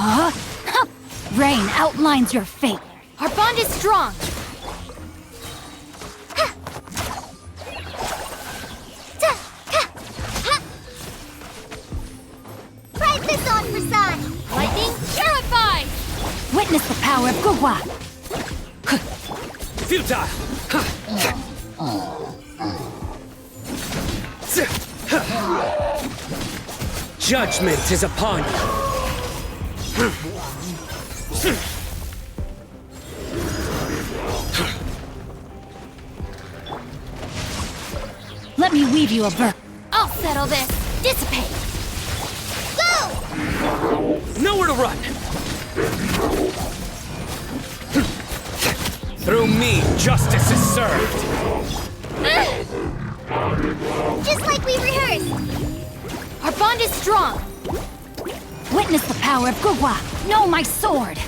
Huh? Rain outlines your fate. Our bond is strong. Try this on for San. Lightning purifies! Witness the power of Gugwa. Futile! Judgment is upon you. Let me weave you a verse. I'll settle this. Dissipate. Go! Nowhere to run! Through me, justice is served! Just like we rehearsed. Our bond is strong. Witness the power of Gugwa. Know my sword.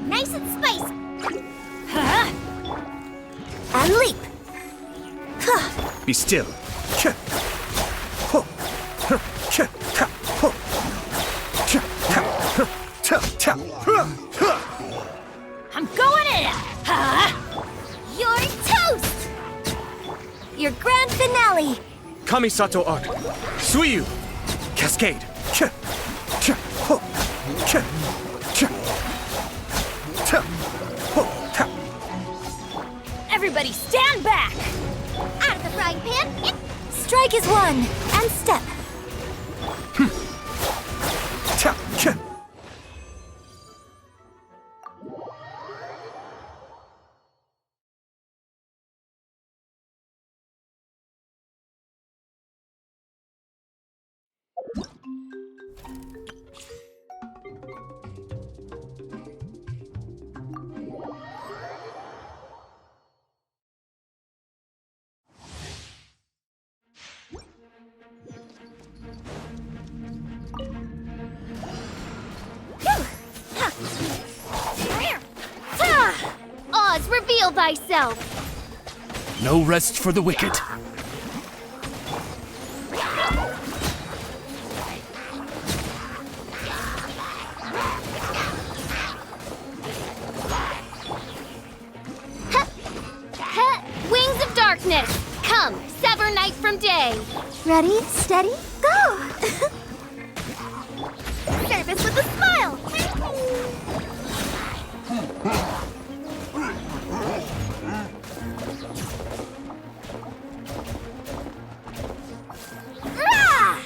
Nice and spicy. Huh? And leap. Be still. I'm going in! Huh? You're toast! Your grand finale. Kamisato arc. Suiyu. Cascade. Everybody stand back! Out of the frying pan. Strike is one. And step. Oz, reveal thyself! No rest for the wicked. Wings of darkness! Come, sever night from day! Ready, steady, go! Service with a smile! Rah!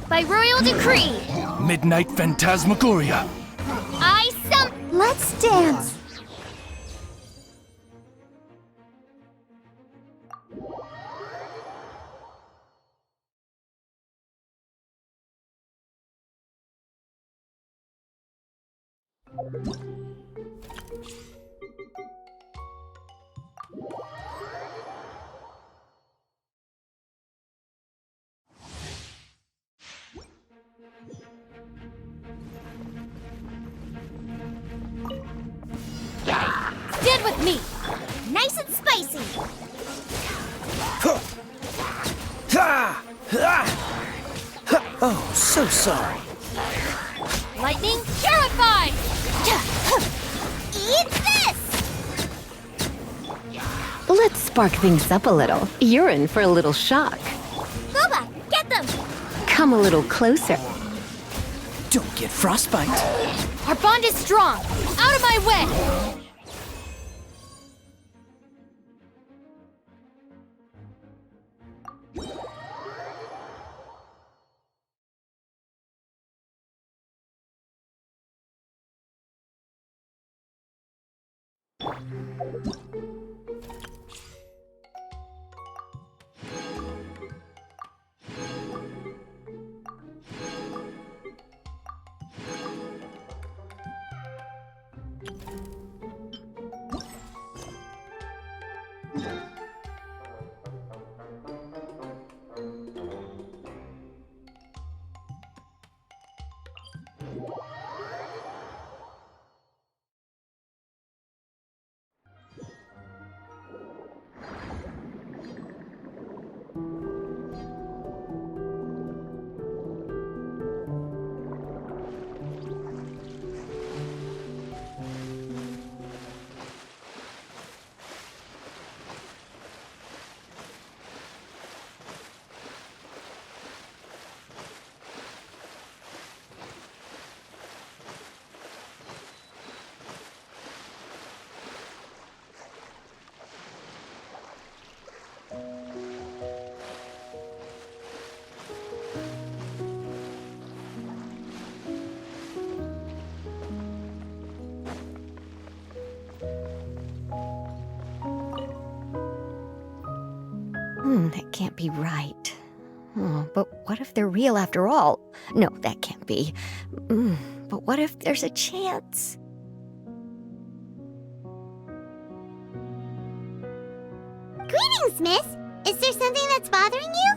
By royal decree, Midnight Phantasmagoria. I Let's dance! stand with me! Nice and spicy! Oh, so sorry. Lightning purifies! Eat this! Let's spark things up a little. You're in for a little shock. Boba, get them! Come a little closer. Don't get frostbite. Our bond is strong! Out of my way! That can't be right. Oh, but what if they're real after all? No, that can't be. But what if there's a chance? Greetings, miss. Is there something that's bothering you?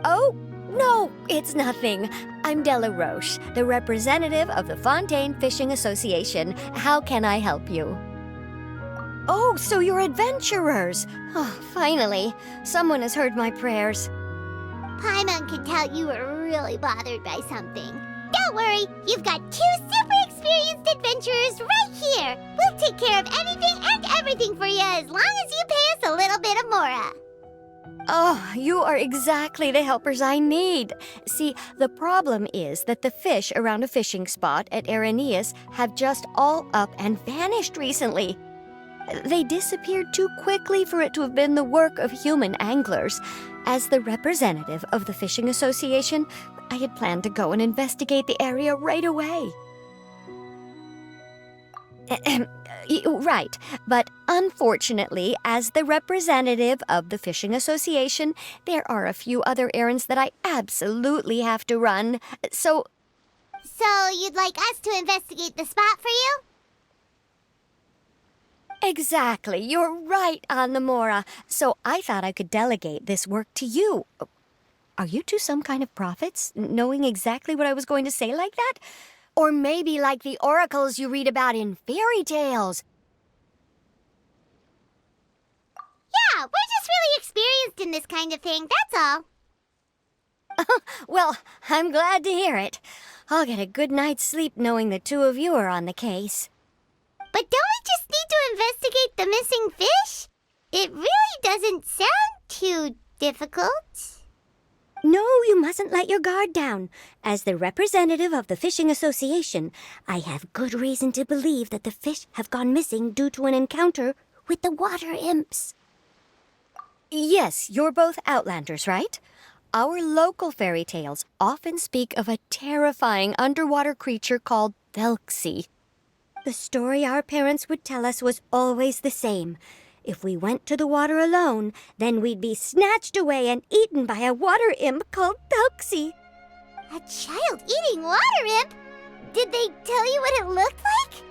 Oh, no, it's nothing. I'm Della Roche, the representative of the Fontaine Fishing Association. How can I help you? Oh, so you're adventurers. Oh, finally, someone has heard my prayers. Paimon could tell you were really bothered by something. Don't worry, you've got 2 super experienced adventurers right here. We'll take care of anything and everything for you as long as you pay us a little bit of mora. Oh, you are exactly the helpers I need. See, the problem is that the fish around a fishing spot at Araneus have just all up and vanished recently. They disappeared too quickly for it to have been the work of human anglers. As the representative of the Fishing Association, I had planned to go and investigate the area right away. Right, but unfortunately, as the representative of the Fishing Association, there are a few other errands that I absolutely have to run. So you'd like us to investigate the spot for you? exactly, you're right on the Mora. So I thought I could delegate this work to you. Are you two some kind of prophets, knowing exactly what I was going to say like that? Or maybe like the oracles you read about in fairy tales. Yeah, we're just really experienced in this kind of thing, that's all. Well, I'm glad to hear it. I'll get a good night's sleep knowing the two of you are on the case. But don't we just need to investigate the missing fish? It really doesn't sound too difficult. No, you mustn't let your guard down. As the representative of the Fishing Association, I have good reason to believe that the fish have gone missing due to an encounter with the water imps. Yes, you're both Outlanders, right? Our local fairy tales often speak of a terrifying underwater creature called Thelxie. The story our parents would tell us was always the same. If we went to the water alone, then we'd be snatched away and eaten by a water imp called Thelxie. A child-eating water imp? Did they tell you what it looked like?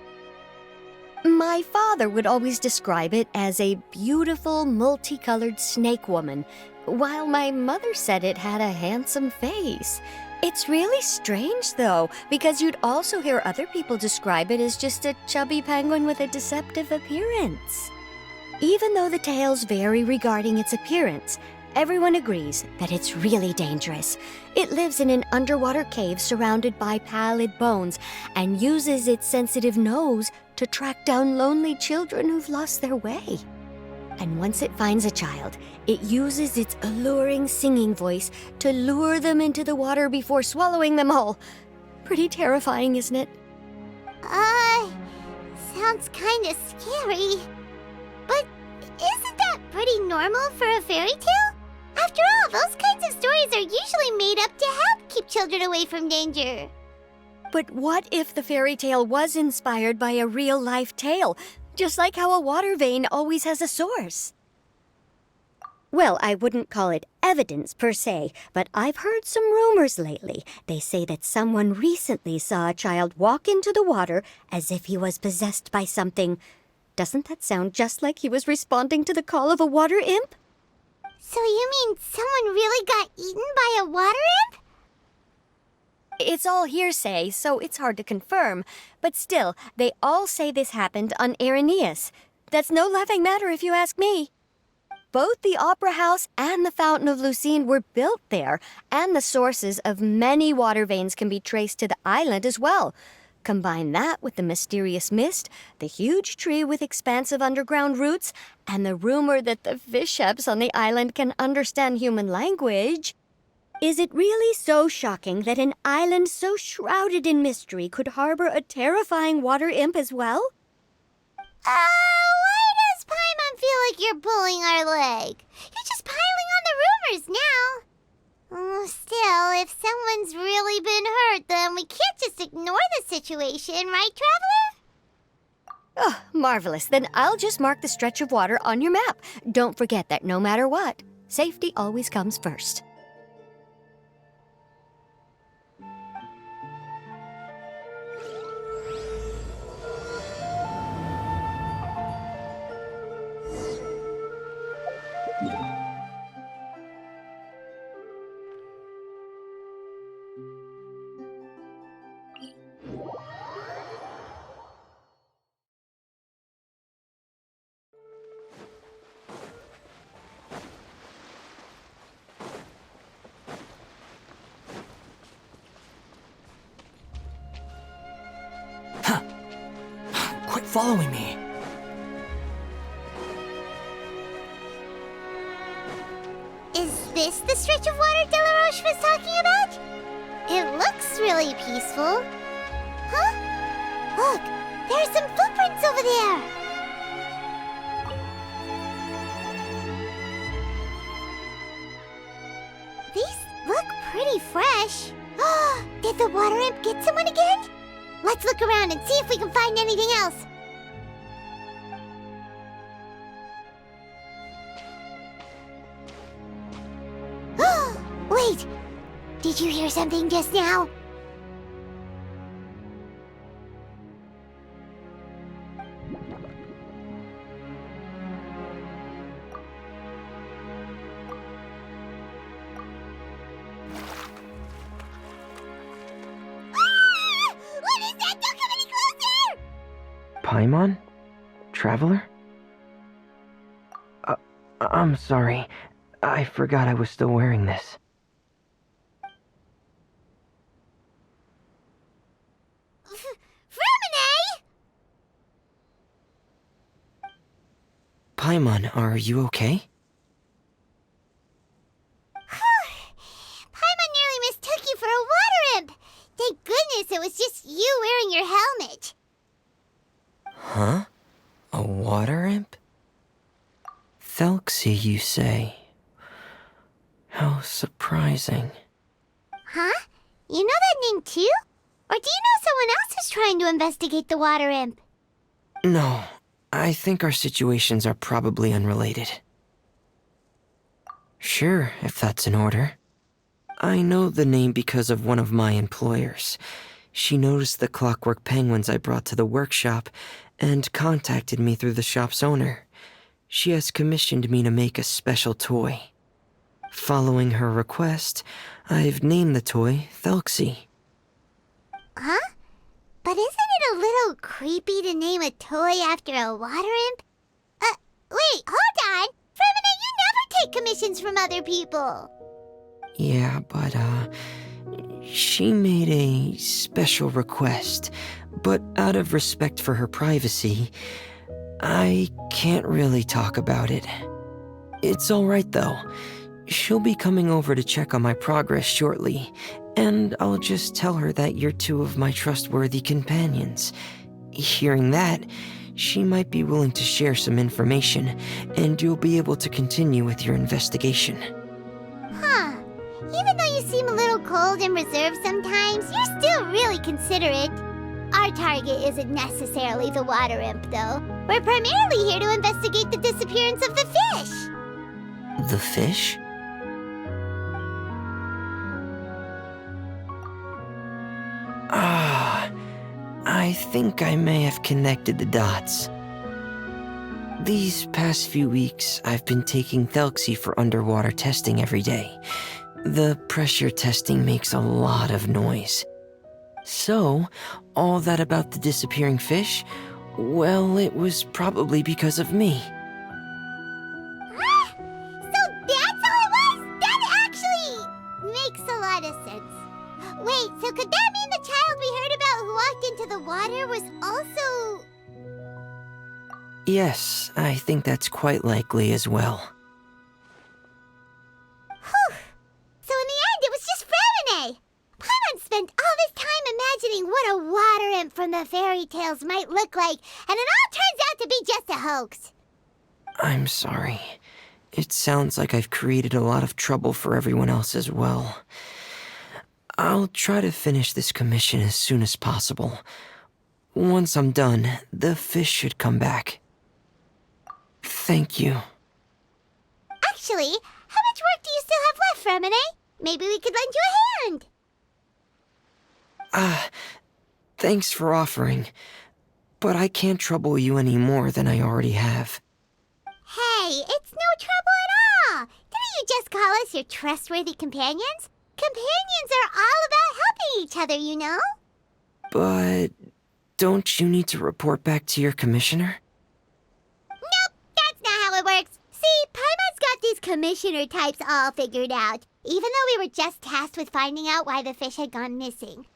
My father would always describe it as a beautiful, multicolored snake woman, while my mother said it had a handsome face. It's really strange, though, because you'd also hear other people describe it as just a chubby penguin with a deceptive appearance. Even though the tales vary regarding its appearance, everyone agrees that it's really dangerous. It lives in an underwater cave surrounded by pallid bones and uses its sensitive nose to track down lonely children who've lost their way. And once it finds a child, it uses its alluring singing voice to lure them into the water before swallowing them all. Pretty terrifying, isn't it? Sounds kinda scary. But isn't that pretty normal for a fairy tale? After all, those kinds of stories are usually made up to help keep children away from danger. But what if the fairy tale was inspired by a real-life tale, just like how a water vein always has a source? Well, I wouldn't call it evidence per se, but I've heard some rumors lately. They say that someone recently saw a child walk into the water as if he was possessed by something. Doesn't that sound just like he was responding to the call of a water imp? So you mean someone really got eaten by a water imp? It's all hearsay, so it's hard to confirm. But still, they all say this happened on Araneus. That's no laughing matter if you ask me. Both the Opera House and the Fountain of Lucine were built there, and the sources of many water veins can be traced to the island as well. Combine that with the mysterious mist, the huge tree with expansive underground roots, and the rumor that the fish-eps on the island can understand human language. Is it really so shocking that an island so shrouded in mystery could harbor a terrifying water imp as well? Why does Paimon feel like you're pulling our leg? You're just piling on the rumors now. Still, if someone's really been hurt, then we can't just ignore the situation, right, Traveler? Oh, marvelous. Then I'll just mark the stretch of water on your map. Don't forget that no matter what, Safety always comes first. Quit following me. Is this the stretch of water Delaroche was talking about? It looks really peaceful. Huh? Look, there are some footprints over there. These look pretty fresh. Did the water imp get someone again? Let's look around and see if we can find anything else. Wait! Did you hear something just now? What is that? Don't come any closer! Paimon? Traveler? I'm sorry. I forgot I was still wearing this. Freminet! Paimon, are you okay? Paimon nearly mistook you for a water imp. Thank goodness it was just you wearing your helmet. Huh? A water imp? Thelxie, you say? How surprising. Huh? You know that name too? Or do you know someone else is trying to investigate the water imp? No, I think our situations are probably unrelated. Sure, if that's in order. I know the name because of one of my employers. She noticed the clockwork penguins I brought to the workshop and contacted me through the shop's owner. She has commissioned me to make a special toy. Following her request, I've named the toy Thelxie. Huh? But isn't it a little creepy to name a toy after a water imp? Wait, hold on! Freminet, you never take commissions from other people! Yeah, but, she made a special request, but out of respect for her privacy, I can't really talk about it. It's alright though. She'll be coming over to check on my progress shortly, and I'll just tell her that you're two of my trustworthy companions. Hearing that, she might be willing to share some information, and you'll be able to continue with your investigation. Huh. Even though you seem a little cold and reserved sometimes, you're still really considerate. Our target isn't necessarily the water imp, though. We're primarily here to investigate the disappearance of the fish. The fish? I think I may have connected the dots. These past few weeks, I've been taking Thelxie for underwater testing every day. The pressure testing makes a lot of noise. So, all that about the disappearing fish? Well, it was probably because of me. So that's how it was? That actually makes a lot of sense. Wait, so could that mean the child we heard about who walked into the water was also... Yes, I think that's quite likely as well. Whew. So in the end, it was just Freminet. Paimon spent all this time imagining what a water imp from the fairy tales might look like, and it all turns out to be just a hoax. I'm sorry. It sounds like I've created a lot of trouble for everyone else as well. I'll try to finish this commission as soon as possible. Once I'm done, the fish should come back. Thank you. Actually, how work do you still have left, Freminet? Maybe we could lend you a hand. Thanks for offering, but I can't trouble you any more than I already have. Hey, it's no trouble at all. Didn't you just call us your trustworthy companions? Companions are all about helping each other, you know? But don't you need to report back to your commissioner? Nope, that's not how it works. See, Paimon's got these commissioner types all figured out, even though we were just tasked with finding out why the fish had gone missing.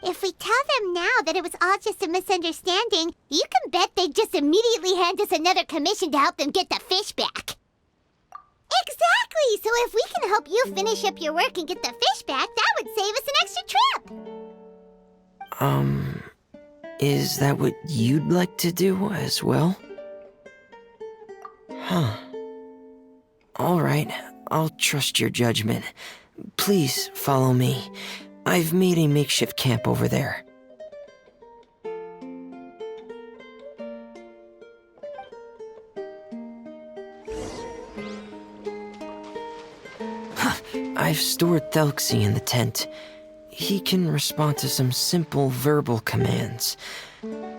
If we tell them now that it was all just a misunderstanding, you can bet they'd just immediately hand us another commission to help them get the fish back. Exactly! So if we can help you finish up your work and get the fish back, that would save us an extra trip! Is that what you'd like to do as well? Huh. Alright, I'll trust your judgment. Please follow me. I've made a makeshift camp over there. I've stored Thelxie in the tent. He can respond to some simple verbal commands.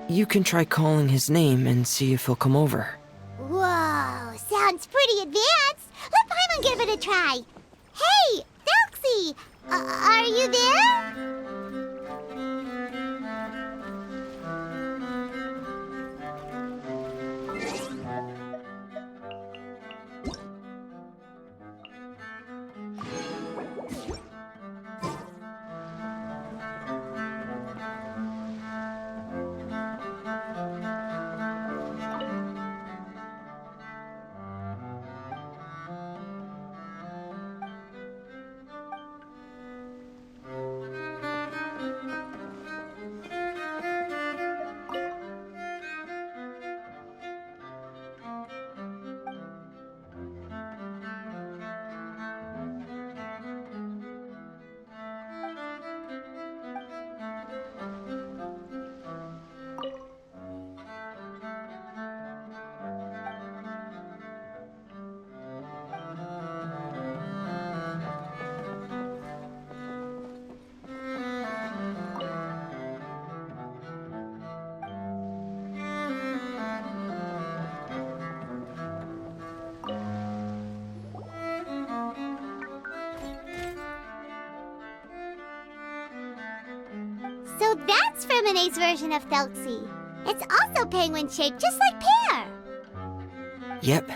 You can try calling his name and see if he'll come over. Whoa, sounds pretty advanced. Let Paimon give it a try. Hey, Thelxie, are you there? So that's Freminet's version of Thelxie. It's also penguin-shaped, just like Pear. Yep.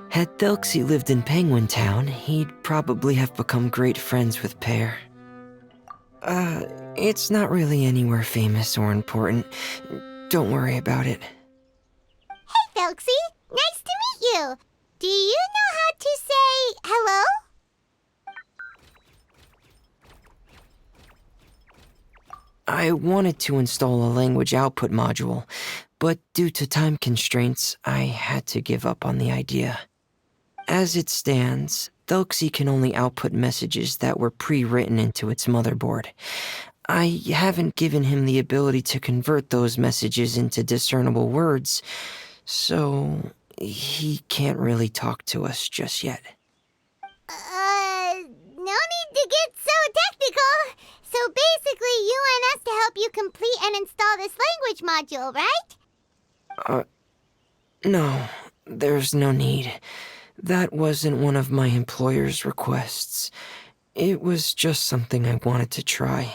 Had Thelxie lived in Penguin Town, he'd probably have become great friends with Pear. It's not really anywhere famous or important. Don't worry about it. Hey, Thelxie. Nice to meet you. Do you know how to say hello? I wanted to install a language output module, but due to time constraints, I had to give up on the idea. As it stands, Thelxie can only output messages that were pre-written into its motherboard. I haven't given him the ability to convert those messages into discernible words, so he can't really talk to us just yet. No need to get so technical. So basically, you want us to help you complete and install this language module, right? No, there's no need. That wasn't one of my employer's requests. It was just something I wanted to try.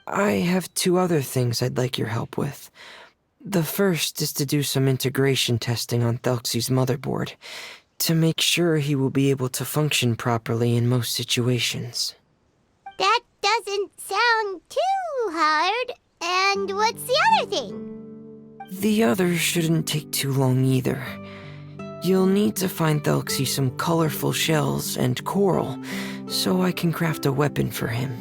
I have 2 other things I'd like your help with. The first is to do some integration testing on Thelxie's motherboard, to make sure he will be able to function properly in most situations. That doesn't sound too hard. And what's the other thing? The other shouldn't take too long either. You'll need to find Thelxie some colorful shells and coral, so I can craft a weapon for him.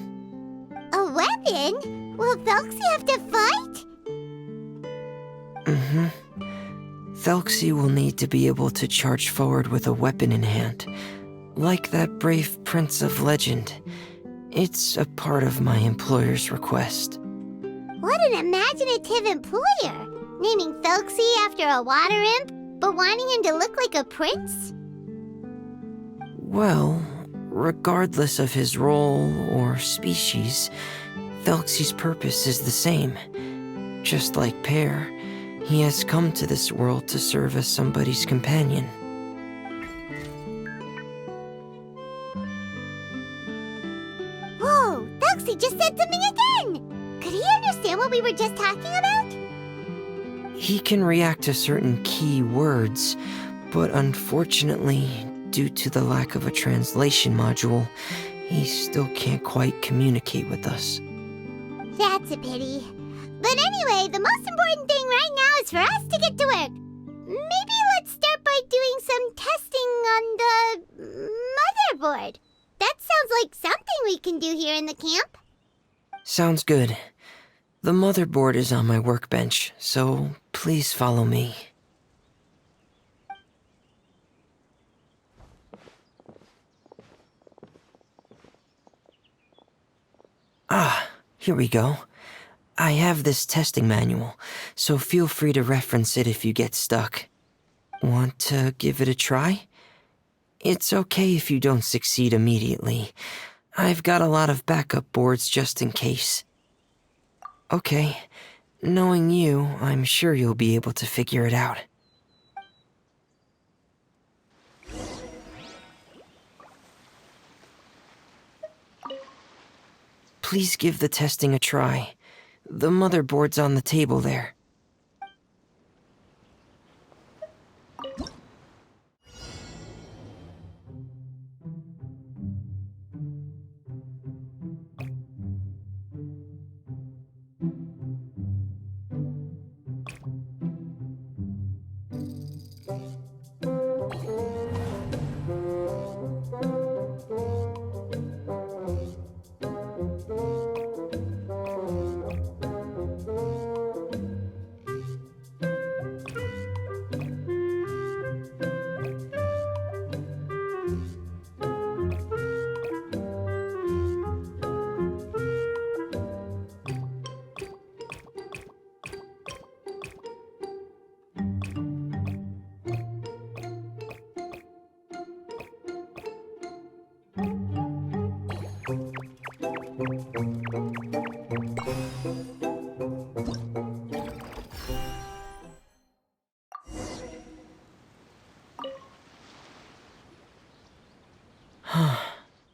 A weapon? Will Thelxie have to fight? Mm-hmm. Thelxie will need to be able to charge forward with a weapon in hand, like that brave prince of legend. It's a part of my employer's request. What an imaginative employer! Naming Thelxie after a water imp, but wanting him to look like a prince? Well, regardless of his role or species, Thelxie's purpose is the same. Just like Pear, he has come to this world to serve as somebody's companion. Whoa, Thelxie just said something again! Could he understand what we were just talking about? He can react to certain key words, but unfortunately, due to the lack of a translation module, he still can't quite communicate with us. That's a pity. But anyway, the most important thing right now is for us to get to work. Maybe let's start by doing some testing on the motherboard. That sounds like something we can do here in the camp. Sounds good. The motherboard is on my workbench, so please follow me. Ah, here we go. I have this testing manual, so feel free to reference it if you get stuck. Want to give it a try? It's okay if you don't succeed immediately. I've got a lot of backup boards just in case. Okay, knowing you, I'm sure you'll be able to figure it out. Please give the testing a try. The motherboard's on the table there.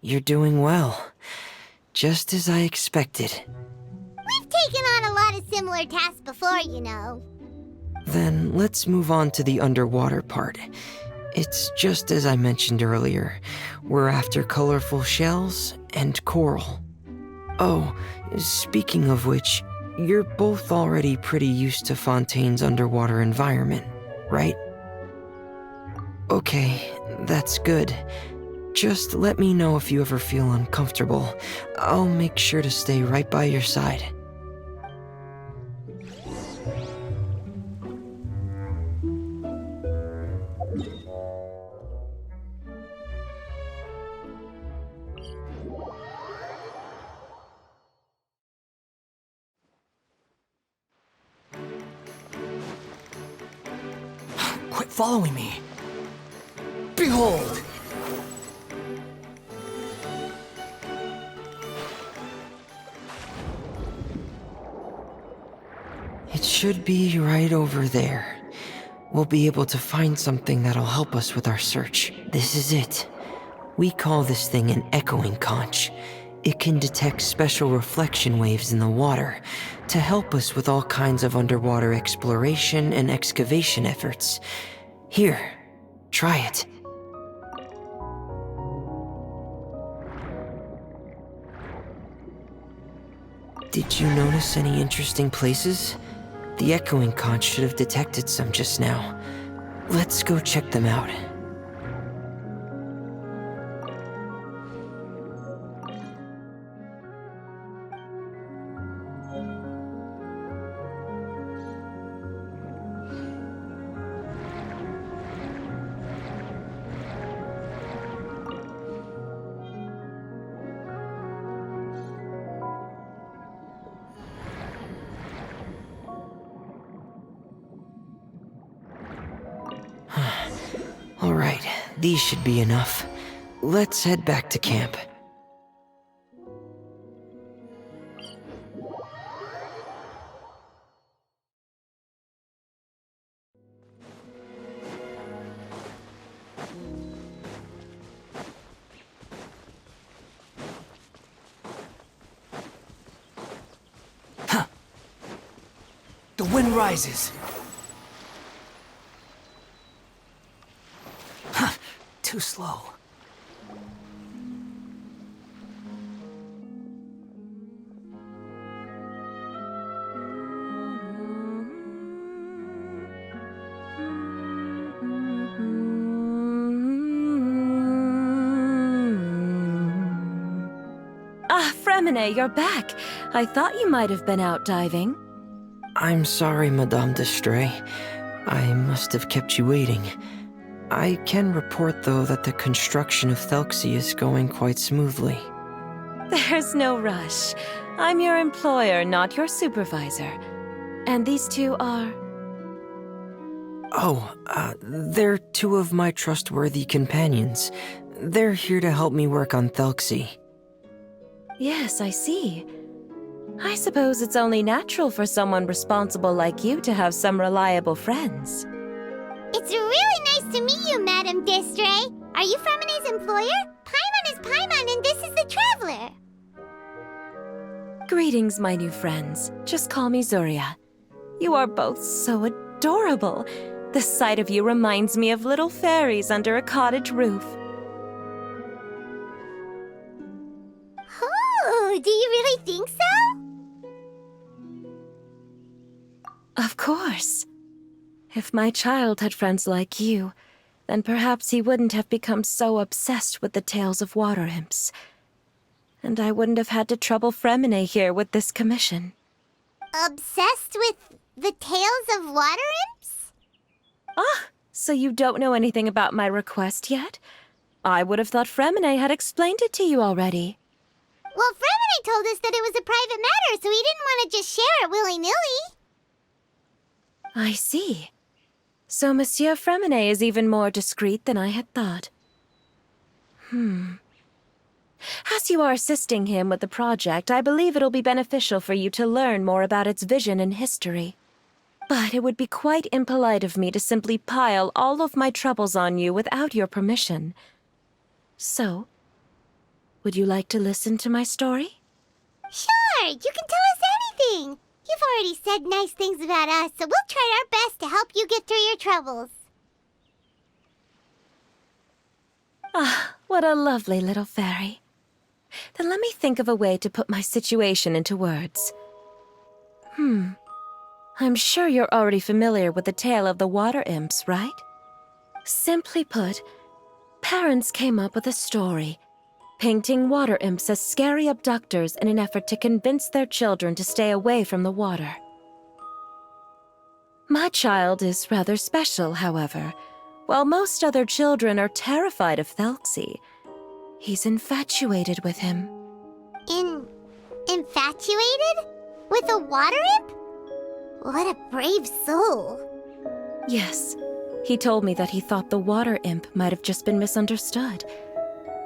You're doing well. Just as I expected. We've taken on a lot of similar tasks before, you know. Then let's move on to the underwater part. It's just as I mentioned earlier. We're after colorful shells and coral. Oh, speaking of which, you're both already pretty used to Fontaine's underwater environment, right? Okay, that's good. Just let me know if you ever feel uncomfortable. I'll make sure to stay right by your side. Quit following me. Behold! It should be right over there. We'll be able to find something that'll help us with our search. This is it. We call this thing an echoing conch. It can detect special reflection waves in the water to help us with all kinds of underwater exploration and excavation efforts. Here, try it. Did you notice any interesting places? The echoing conch should have detected some just now. Let's go check them out. Alright, these should be enough. let's head back to camp. The wind rises. Too slow. Ah, Freminet, you're back. I thought you might have been out diving. I'm sorry, Madame de Stray. I must have kept you waiting. I can report, though, that the construction of Thelxie is going quite smoothly. There's no rush. I'm your employer, not your supervisor. And these two are... Oh, they're two of my trustworthy companions. They're here to help me work on Thelxie. Yes, I see. I suppose it's only natural for someone responsible like you to have some reliable friends. It's really nice to meet you, Madame Destray. Are you Freminet's employer? Paimon is Paimon, and this is the Traveler. Greetings, my new friends. Just call me Zuria. You are both so adorable. The sight of you reminds me of little fairies under a cottage roof. Oh, do you really think so? Of course. If my child had friends like you, then perhaps he wouldn't have become so obsessed with the tales of water imps. And I wouldn't have had to trouble Freminet here with this commission. Obsessed with the tales of water imps? Ah, so you don't know anything about my request yet? I would have thought Freminet had explained it to you already. Well, Freminet told us that it was a private matter, so he didn't want to just share it willy-nilly. I see. So Monsieur Freminet is even more discreet than I had thought. As you are assisting him with the project, I believe it'll be beneficial for you to learn more about its vision and history. But it would be quite impolite of me to simply pile all of my troubles on you without your permission. So, would you like to listen to my story? Sure, you can tell us anything. You've already said nice things about us, so we'll try our best to help you get through your troubles. Ah, what a lovely little fairy. Then let me think of a way to put my situation into words. I'm sure you're already familiar with the tale of the water imps, right? Simply put, parents came up with a story, painting water imps as scary abductors in an effort to convince their children to stay away from the water. My child is rather special, however. While most other children are terrified of Thelxie, he's infatuated with him. Infatuated? With a water imp? What a brave soul. Yes, he told me that he thought the water imp might have just been misunderstood.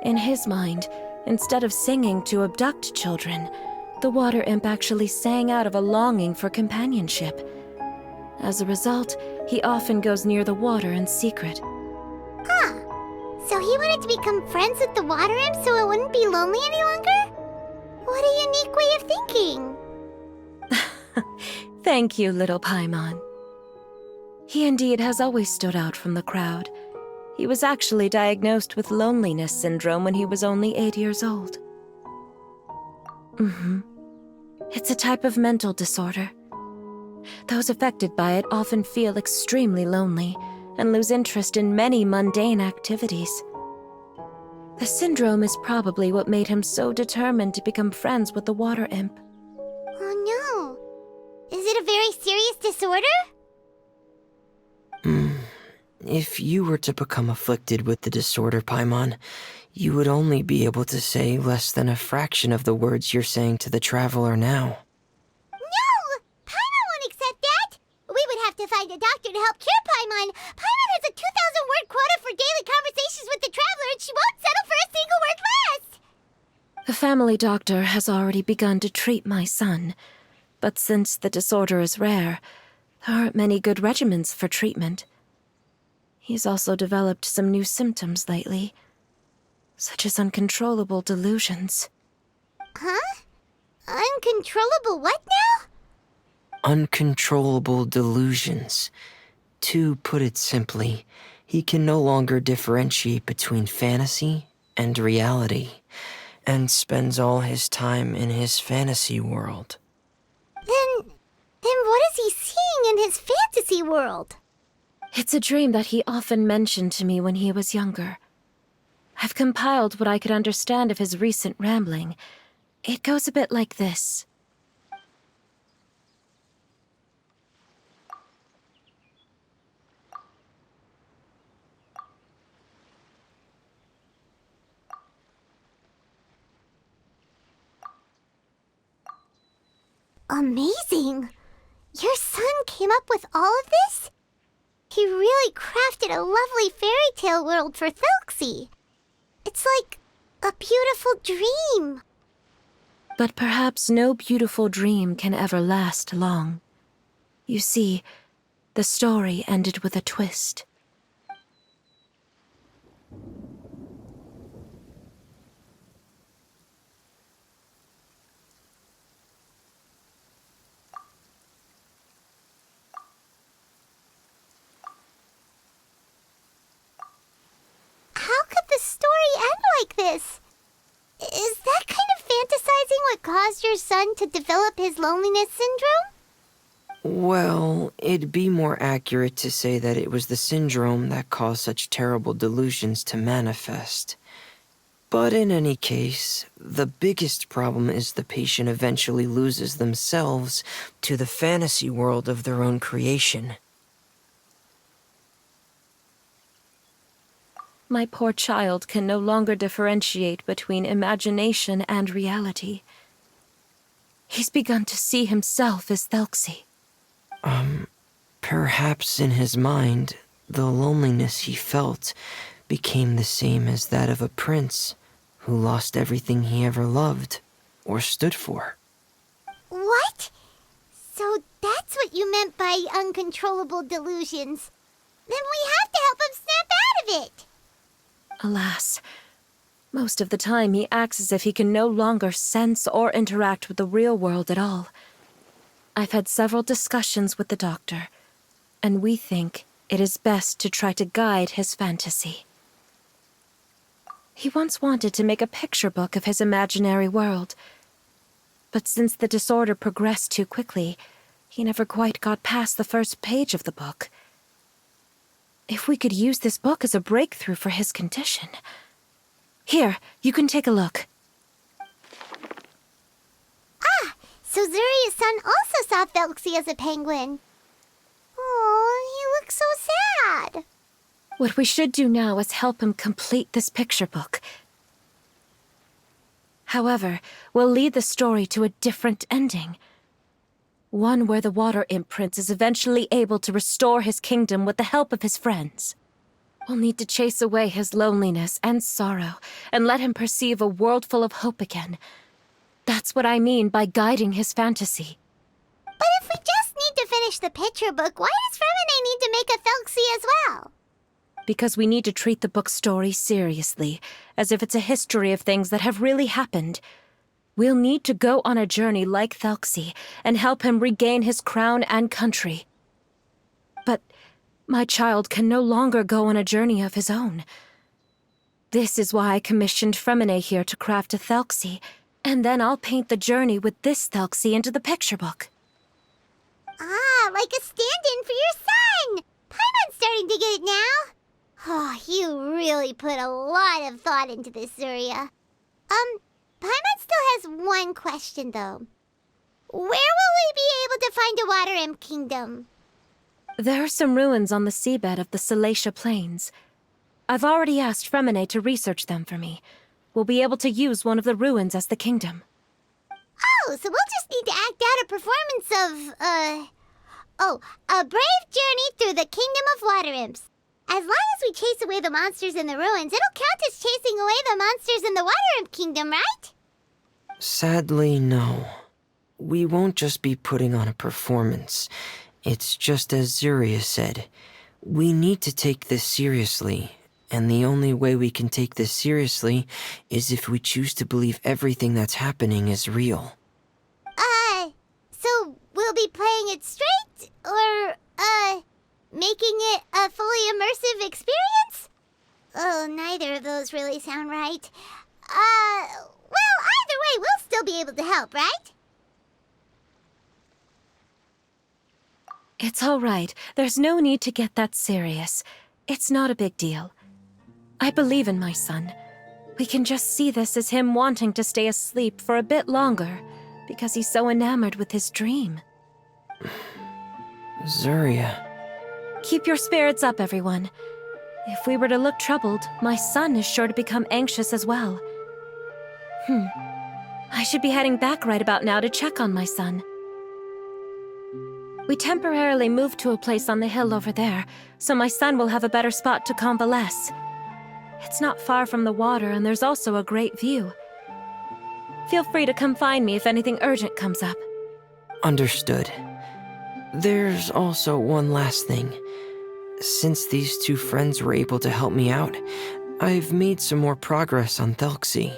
In his mind, instead of singing to abduct children, the water imp actually sang out of a longing for companionship. As a result, he often goes near the water in secret. Huh. So he wanted to become friends with the water imp so it wouldn't be lonely any longer? What a unique way of thinking. Thank you, little Paimon. He indeed has always stood out from the crowd. He was actually diagnosed with loneliness syndrome when he was only 8 years old. It's a type of mental disorder. Those affected by it often feel extremely lonely and lose interest in many mundane activities. The syndrome is probably what made him so determined to become friends with the water imp. Oh no. Is it a very serious disorder? If you were to become afflicted with the disorder, Paimon, you would only be able to say less than a fraction of the words you're saying to the Traveler now. No! Paimon won't accept that! We would have to find a doctor to help cure Paimon. Paimon has a 2,000-word quota for daily conversations with the Traveler, and she won't settle for a The family doctor has already begun to treat my son, but since the disorder is rare, there aren't many good regimens for treatment. He's also developed some new symptoms lately, such as uncontrollable delusions. Huh? Uncontrollable what now? Uncontrollable delusions. To put it simply, he can no longer differentiate between fantasy and reality, and spends all his time in his fantasy world. Then what is he seeing in his fantasy world? It's a dream that he often mentioned to me when he was younger. I've compiled what I could understand of his recent rambling. It goes a bit like this. Amazing! Your son came up with all of this? He really crafted a lovely fairy tale world for Thelxie. It's like a beautiful dream. But perhaps no beautiful dream can ever last long. You see, the story ended with a twist. How could the story end like this? Is that kind of fantasizing what caused your son to develop his loneliness syndrome? Well, it'd be more accurate to say that it was the syndrome that caused such terrible delusions to manifest. But in any case, the biggest problem is the patient eventually loses themselves to the fantasy world of their own creation. My poor child can no longer differentiate between imagination and reality. He's begun to see himself as Thelxie. Perhaps in his mind, the loneliness he felt became the same as that of a prince who lost everything he ever loved or stood for. What? So that's what you meant by uncontrollable delusions. Then we have to help him snap out of it. Alas, most of the time he acts as if he can no longer sense or interact with the real world at all. I've had several discussions with the doctor, and we think it is best to try to guide his fantasy. He once wanted to make a picture book of his imaginary world, but since the disorder progressed too quickly, he never quite got past the first page of the book. If we could use this book as a breakthrough for his condition. Here, you can take a look. Ah, so Zuria's son also saw Thelxie as a penguin. Oh, he looks so sad. What we should do now is help him complete this picture book. However, we'll lead the story to a different ending. One where the water imp prince is eventually able to restore his kingdom with the help of his friends. We'll need to chase away his loneliness and sorrow and let him perceive a world full of hope again. That's what I mean by guiding his fantasy. But if we just need to finish the picture book, why does Freminet need to make a Thelxie as well? Because we need to treat the book's story seriously, as if it's a history of things that have really happened. We'll need to go on a journey like Thelxie and help him regain his crown and country. But my child can no longer go on a journey of his own. This is why I commissioned Freminet here to craft a Thelxie, and then I'll paint the journey with this Thelxie into the picture book. Ah, like a stand-in for your son! Paimon's starting to get it now. Oh, you really put a lot of thought into this, Zuria. Paimon still has one question, though. Where will we be able to find a water imp kingdom? There are some ruins on the seabed of the Salacia Plains. I've already asked Freminet to research them for me. We'll be able to use one of the ruins as the kingdom. Oh, so we'll just need to act out a performance of, a brave journey through the kingdom of water imps. As long as we chase away the monsters in the ruins, it'll count as chasing away the monsters in the water imp kingdom, right? Sadly, no. We won't just be putting on a performance. It's just as Zuria said. We need to take this seriously, and the only way we can take this seriously is if we choose to believe everything that's happening is real. So we'll be playing it straight, or, making it a fully immersive experience? Oh, neither of those really sound right. Well, either way, we'll still be able to help, right? It's all right. There's no need to get that serious. It's not a big deal. I believe in my son. We can just see this as him wanting to stay asleep for a bit longer, because he's so enamored with his dream. Zuria. Keep your spirits up, everyone. If we were to look troubled, my son is sure to become anxious as well. I should be heading back right about now to check on my son. We temporarily moved to a place on the hill over there, so my son will have a better spot to convalesce. It's not far from the water, and there's also a great view. Feel free to come find me if anything urgent comes up. Understood. There's also one last thing. Since these two friends were able to help me out, I've made some more progress on Thelxie.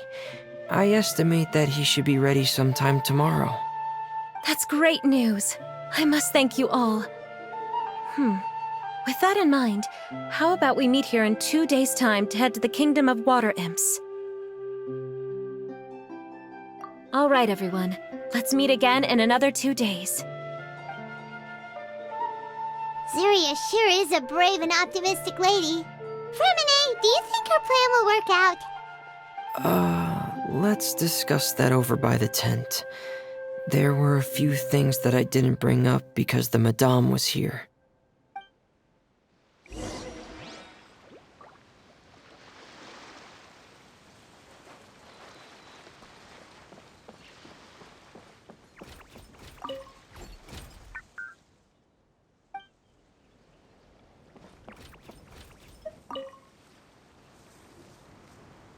I estimate that he should be ready sometime tomorrow. That's great news. I must thank you all. With that in mind, how about we meet here in 2 days' time to head to the Kingdom of Water Imps? All right, everyone. Let's meet again in another 2 days. Zuria sure is a brave and optimistic lady. Freminet, do you think her plan will work out? Let's discuss that over by the tent. There were a few things that I didn't bring up because the Madame was here.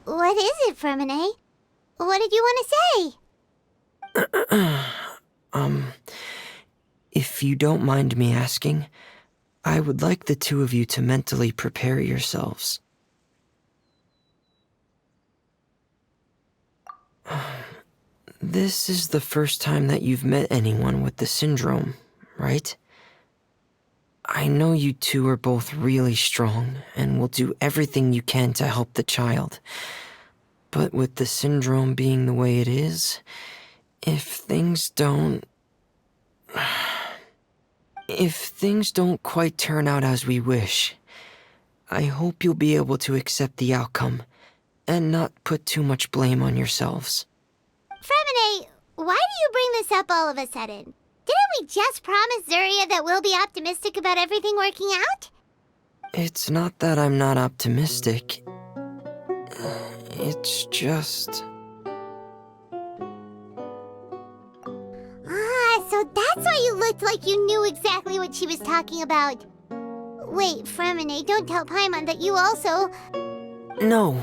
What is it, Freminet? What did you want to say? If you don't mind me asking, I would like the two of you to mentally prepare yourselves. This is the first time that you've met anyone with the syndrome, right? I know you two are both really strong and will do everything you can to help the child. But with the syndrome being the way it is, if things don't quite turn out as we wish, I hope you'll be able to accept the outcome and not put too much blame on yourselves. Freminet, why do you bring this up all of a sudden? Didn't we just promise Zuria that we'll be optimistic about everything working out? It's not that I'm not optimistic. It's just... So that's why you looked like you knew exactly what she was talking about. Wait, Freminet, don't tell Paimon that you also... No.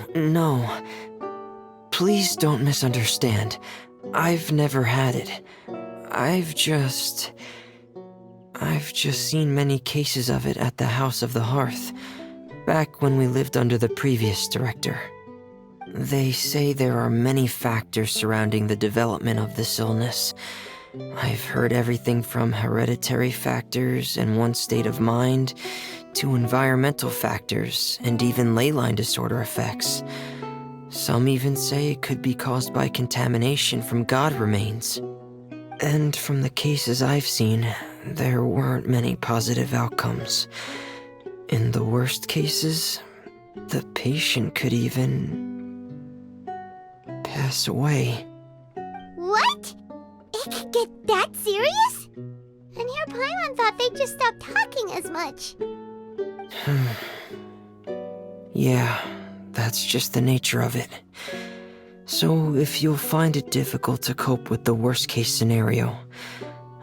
Please don't misunderstand. I've never had it. I've just seen many cases of it at the House of the Hearth, back when we lived under the previous director. They say there are many factors surrounding the development of this illness. I've heard everything from hereditary factors and one's state of mind, to environmental factors and even ley line disorder effects. Some even say it could be caused by contamination from god remains. And from the cases I've seen, there weren't many positive outcomes. In the worst cases, the patient could even pass away. What? It could get that serious? And here Paimon thought they'd just stop talking as much. Yeah, that's just the nature of it. So if you'll find it difficult to cope with the worst case scenario,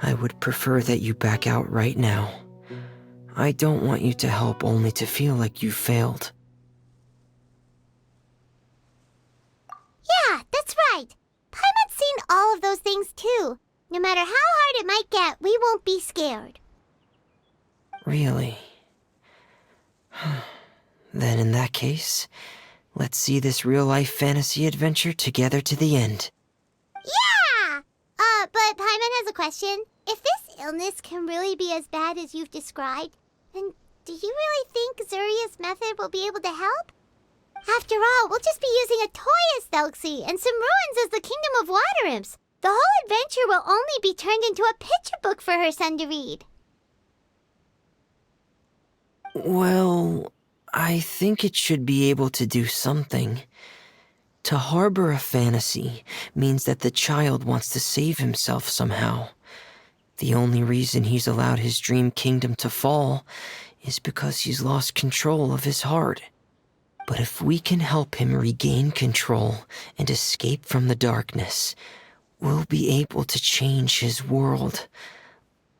I would prefer that you back out right now. I don't want you to help only to feel like you failed. Yeah, that's right. Paimon's seen all of those things too. No matter how hard it might get, we won't be scared. Really? Then in that case, let's see this real-life fantasy adventure together to the end. Yeah! But Paimon has a question. If this illness can really be as bad as you've described, then do you really think Zuria's method will be able to help? After all, we'll just be using a toy as Thelxie and some ruins as the Kingdom of Water Imps. The whole adventure will only be turned into a picture book for her son to read. Well, I think it should be able to do something. To harbor a fantasy means that the child wants to save himself somehow. The only reason he's allowed his dream kingdom to fall is because he's lost control of his heart. But if we can help him regain control and escape from the darkness, we'll be able to change his world.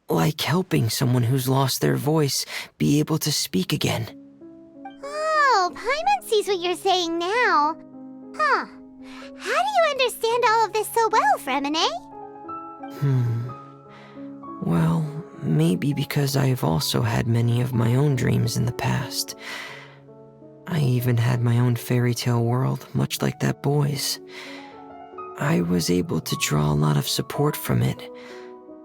Like helping someone who's lost their voice be able to speak again. Oh, Paimon sees what you're saying now. Huh. How do you understand all of this so well, Freminet? Well, maybe because I've also had many of my own dreams in the past. I even had my own fairy tale world, much like that boy's. I was able to draw a lot of support from it,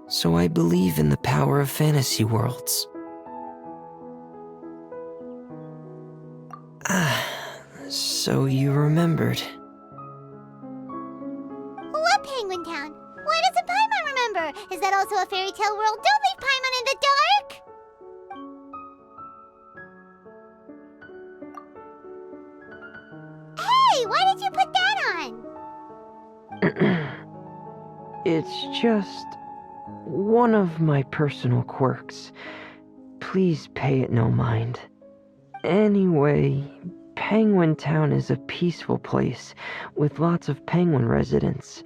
so I believe in the power of fantasy worlds. So you remembered. What Penguin Town? Why doesn't Paimon remember? Is that also a fairy tale world? Don't leave Paimon in the dark! Hey, why did you put that on? It's just one of my personal quirks. Please pay it no mind. Anyway, Penguin Town is a peaceful place with lots of penguin residents.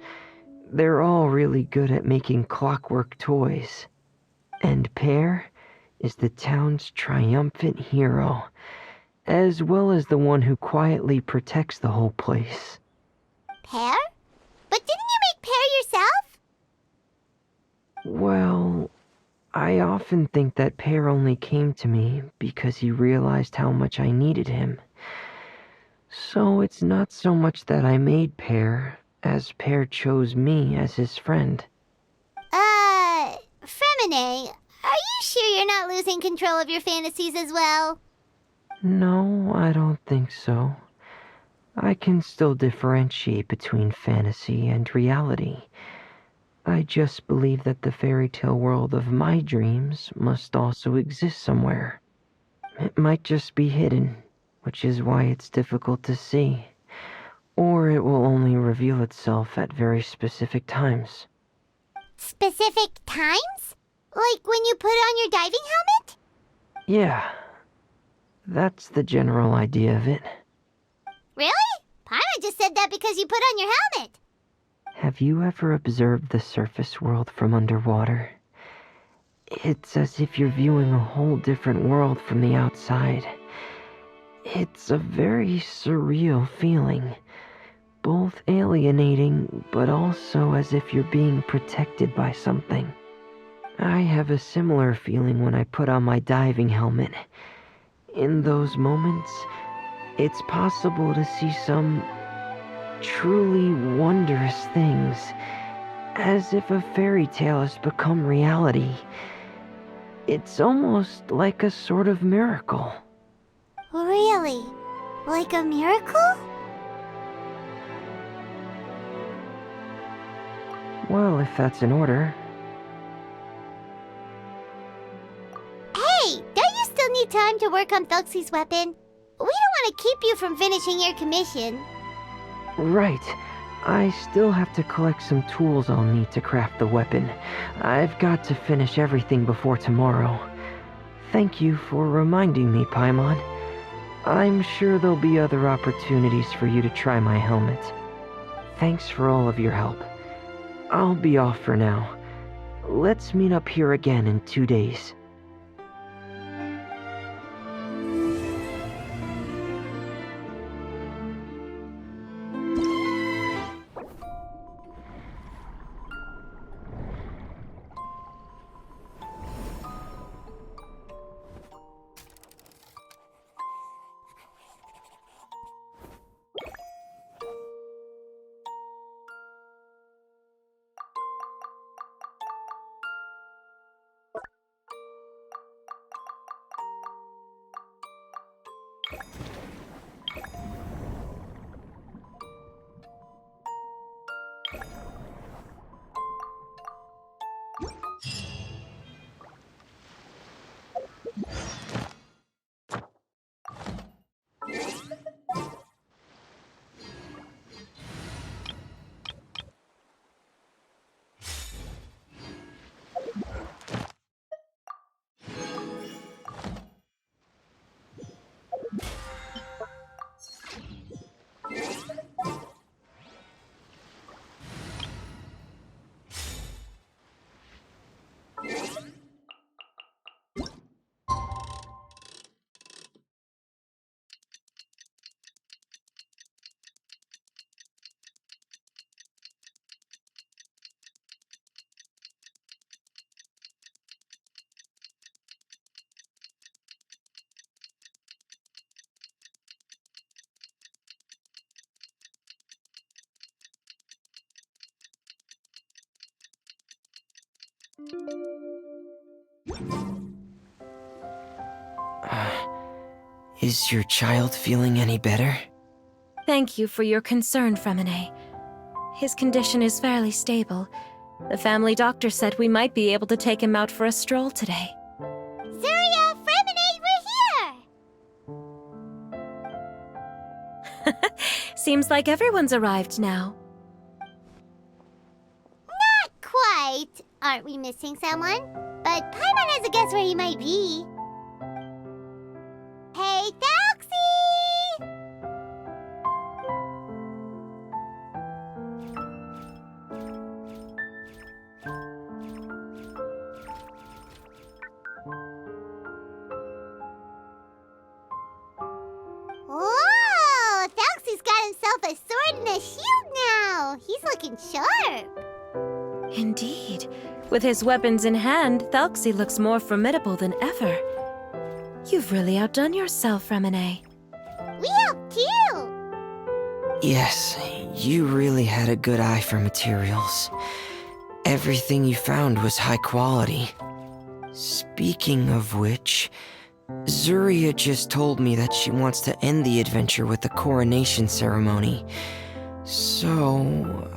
They're all really good at making clockwork toys. And Pear is the town's triumphant hero, as well as the one who quietly protects the whole place. Pear? But didn't you make Pear yourself? Well, I often think that Pear only came to me because he realized how much I needed him. So it's not so much that I made Pear, as Pear chose me as his friend. Freminet, are you sure you're not losing control of your fantasies as well? No, I don't think so. I can still differentiate between fantasy and reality. I just believe that the fairy tale world of my dreams must also exist somewhere. It might just be hidden, which is why it's difficult to see. Or it will only reveal itself at very specific times. Specific times? Like when you put on your diving helmet? Yeah, that's the general idea of it. Really? Paimon just said that because you put on your helmet. Have you ever observed the surface world from underwater? It's as if you're viewing a whole different world from the outside. It's a very surreal feeling, both alienating, but also as if you're being protected by something. I have a similar feeling when I put on my diving helmet. In those moments, it's possible to see some truly wondrous things, as if a fairy tale has become reality. It's almost like a sort of miracle. Really? Like a miracle? Well, if that's in order. Hey, don't you still need time to work on Thelxie's weapon? We don't want to keep you from finishing your commission. Right. I still have to collect some tools I'll need to craft the weapon. I've got to finish everything before tomorrow. Thank you for reminding me, Paimon. I'm sure there'll be other opportunities for you to try my helmet. Thanks for all of your help. I'll be off for now. Let's meet up here again in 2 days. Is your child feeling any better? Thank you for your concern, Freminet. His condition is fairly stable. The family doctor said we might be able to take him out for a stroll today. Zuria, Freminet, we're here! Seems like everyone's arrived now. Not quite. Aren't we missing someone? But Paimon has a guess where he might be. Hey, Thelxie! Whoa! Thelxie's got himself a sword and a shield now! He's looking sharp! Indeed. With his weapons in hand, Thelxie looks more formidable than ever. You've really outdone yourself, Freminet. We helped too! Yes, you really had a good eye for materials. Everything you found was high quality. Speaking of which, Zuria just told me that she wants to end the adventure with the coronation ceremony. So,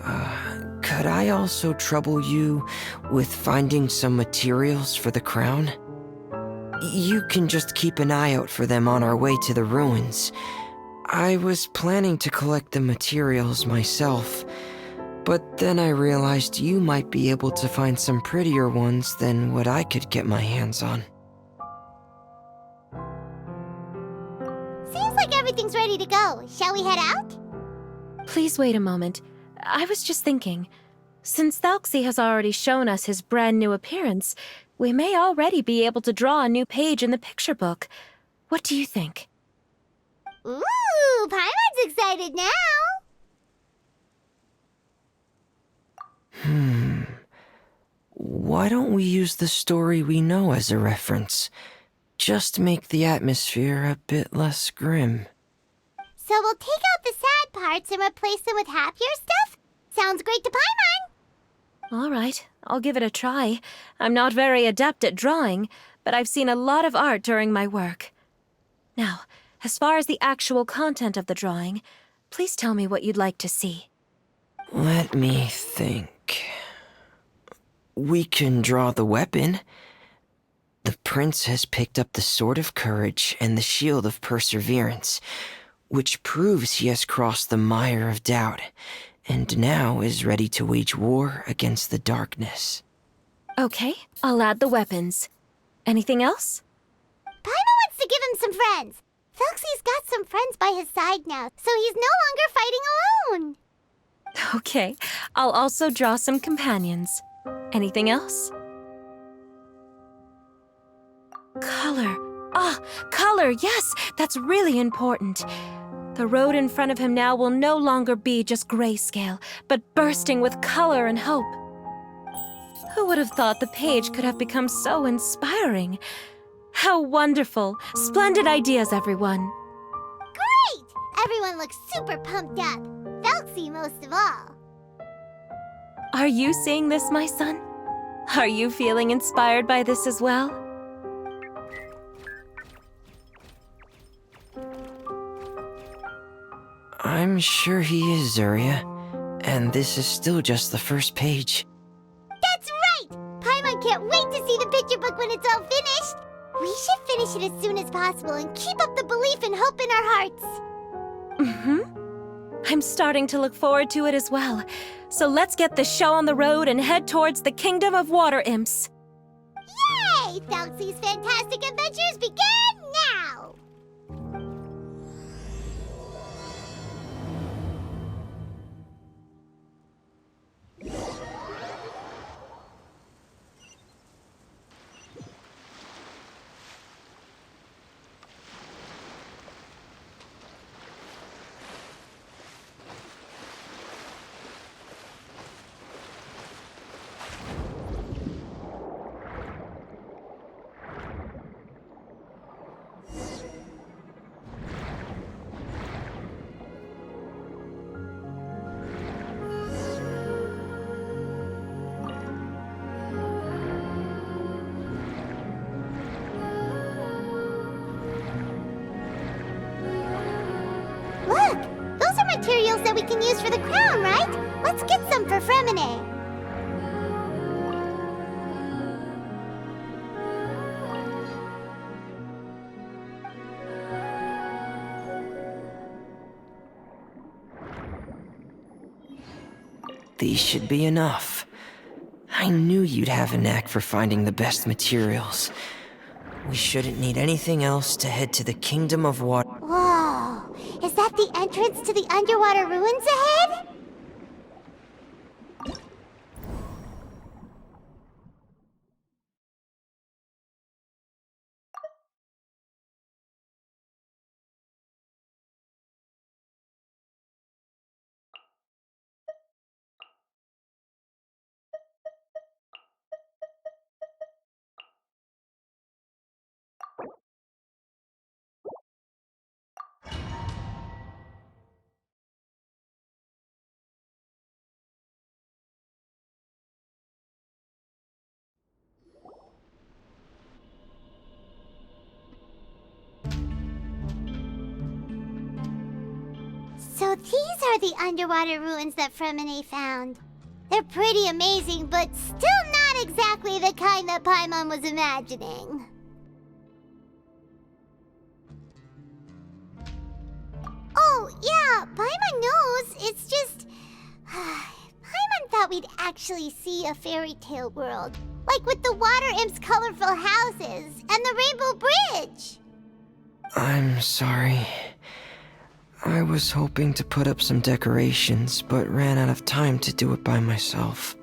could I also trouble you with finding some materials for the crown? You can just keep an eye out for them on our way to the ruins. I was planning to collect the materials myself, but then I realized you might be able to find some prettier ones than what I could get my hands on. Seems like everything's ready to go. Shall we head out? Please wait a moment. I was just thinking. Since Thelxie has already shown us his brand new appearance, we may already be able to draw a new page in the picture book. What do you think? Ooh, Paimon's excited now! Why don't we use the story we know as a reference? Just make the atmosphere a bit less grim. So we'll take out the sad parts and replace them with happier stuff? Sounds great to Paimon! All right, I'll give it a try. I'm not very adept at drawing, but I've seen a lot of art during my work. Now, as far as the actual content of the drawing, please tell me what you'd like to see. Let me think. We can draw the weapon. The prince has picked up the Sword of Courage and the Shield of Perseverance, which proves he has crossed the mire of doubt, and now is ready to wage war against the darkness. Okay, I'll add the weapons. Anything else? Paimon wants to give him some friends. Thelxie's got some friends by his side now, so he's no longer fighting alone. Okay, I'll also draw some companions. Anything else? Color. Ah, color, yes, that's really important. The road in front of him now will no longer be just grayscale, but bursting with color and hope. Who would have thought the page could have become so inspiring? How wonderful! Splendid ideas, everyone. Great! Everyone looks super pumped up. Thelxie most of all. Are you seeing this, my son? Are you feeling inspired by this as well? I'm sure he is, Zuria. And this is still just the first page. That's right! Paimon can't wait to see the picture book when it's all finished. We should finish it as soon as possible and keep up the belief and hope in our hearts. I'm starting to look forward to it as well. So let's get the show on the road and head towards the Kingdom of Water Imps. Yay! Thelxie's fantastic adventures begin now! materials that we can use for the crown, right? Let's get some for Freminet. These should be enough. I knew you'd have a knack for finding the best materials. We shouldn't need anything else to head to the Kingdom of Water. Whoa! Is that the entrance to the underwater ruins ahead? So these are the underwater ruins that Freminet found. They're pretty amazing, but still not exactly the kind that Paimon was imagining. Oh, yeah, Paimon knows. It's just... Paimon thought we'd actually see a fairy tale world. Like with the water imp's colorful houses and the rainbow bridge. I'm sorry. I was hoping to put up some decorations, but ran out of time to do it by myself.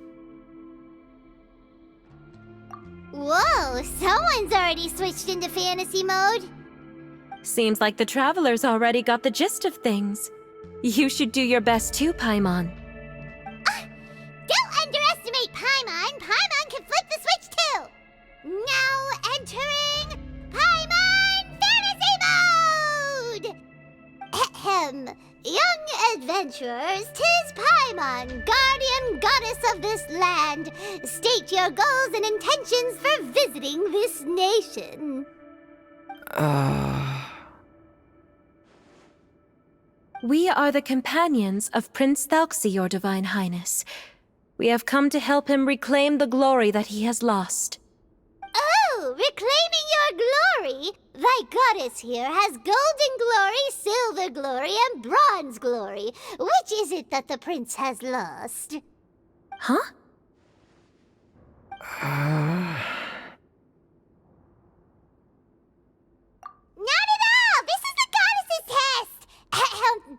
Whoa, someone's already switched into fantasy mode. Seems like the travelers already got the gist of things. You should do your best too, Paimon. Don't underestimate Paimon! Paimon can flip the switch too! Now entering Paimon Fantasy Mode! Ahem. Young adventurers, 'tis Paimon, guardian goddess of this land. State your goals and intentions for visiting this nation. We are the companions of Prince Thelxie, your Divine Highness. We have come to help him reclaim the glory that he has lost. Oh, reclaiming your glory? Thy goddess here has golden glory, silver glory, and bronze glory. Which is it that the prince has lost? Huh? Not at all! This is the goddess's test! Ahem.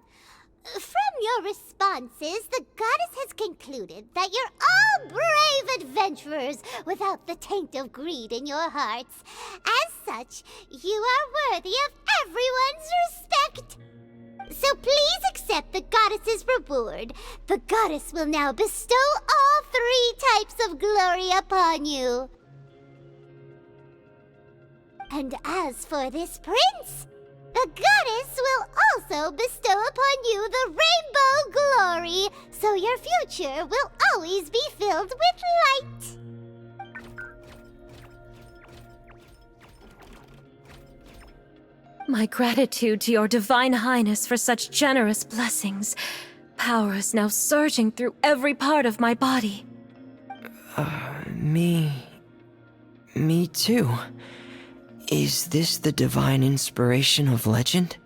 From your responses, the goddess has concluded that you're all brave adventurers without the taint of greed in your hearts. As such, you are worthy of everyone's respect. So please accept the goddess's reward. The goddess will now bestow all 3 types of glory upon you. And as for this prince, the goddess will also bestow upon you the rainbow glory, so your future will always be filled with light. My gratitude to your Divine Highness for such generous blessings. Power is now surging through every part of my body. Me too. Is this the divine inspiration of legend?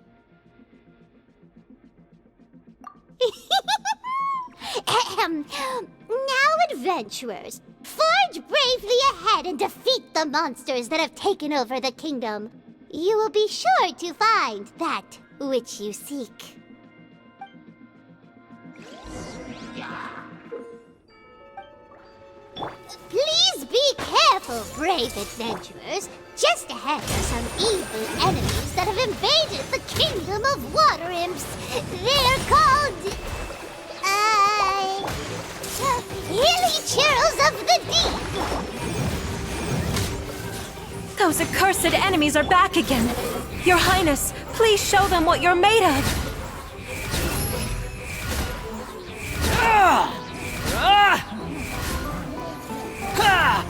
Ahem. Now, adventurers, forge bravely ahead and defeat the monsters that have taken over the kingdom. You will be sure to find that which you seek. Please be careful, brave adventurers. Just ahead are some evil enemies that have invaded the kingdom of water imps. They're called... Hilly Churls of the Deep. Those accursed enemies are back again. Your Highness, please show them what you're made of.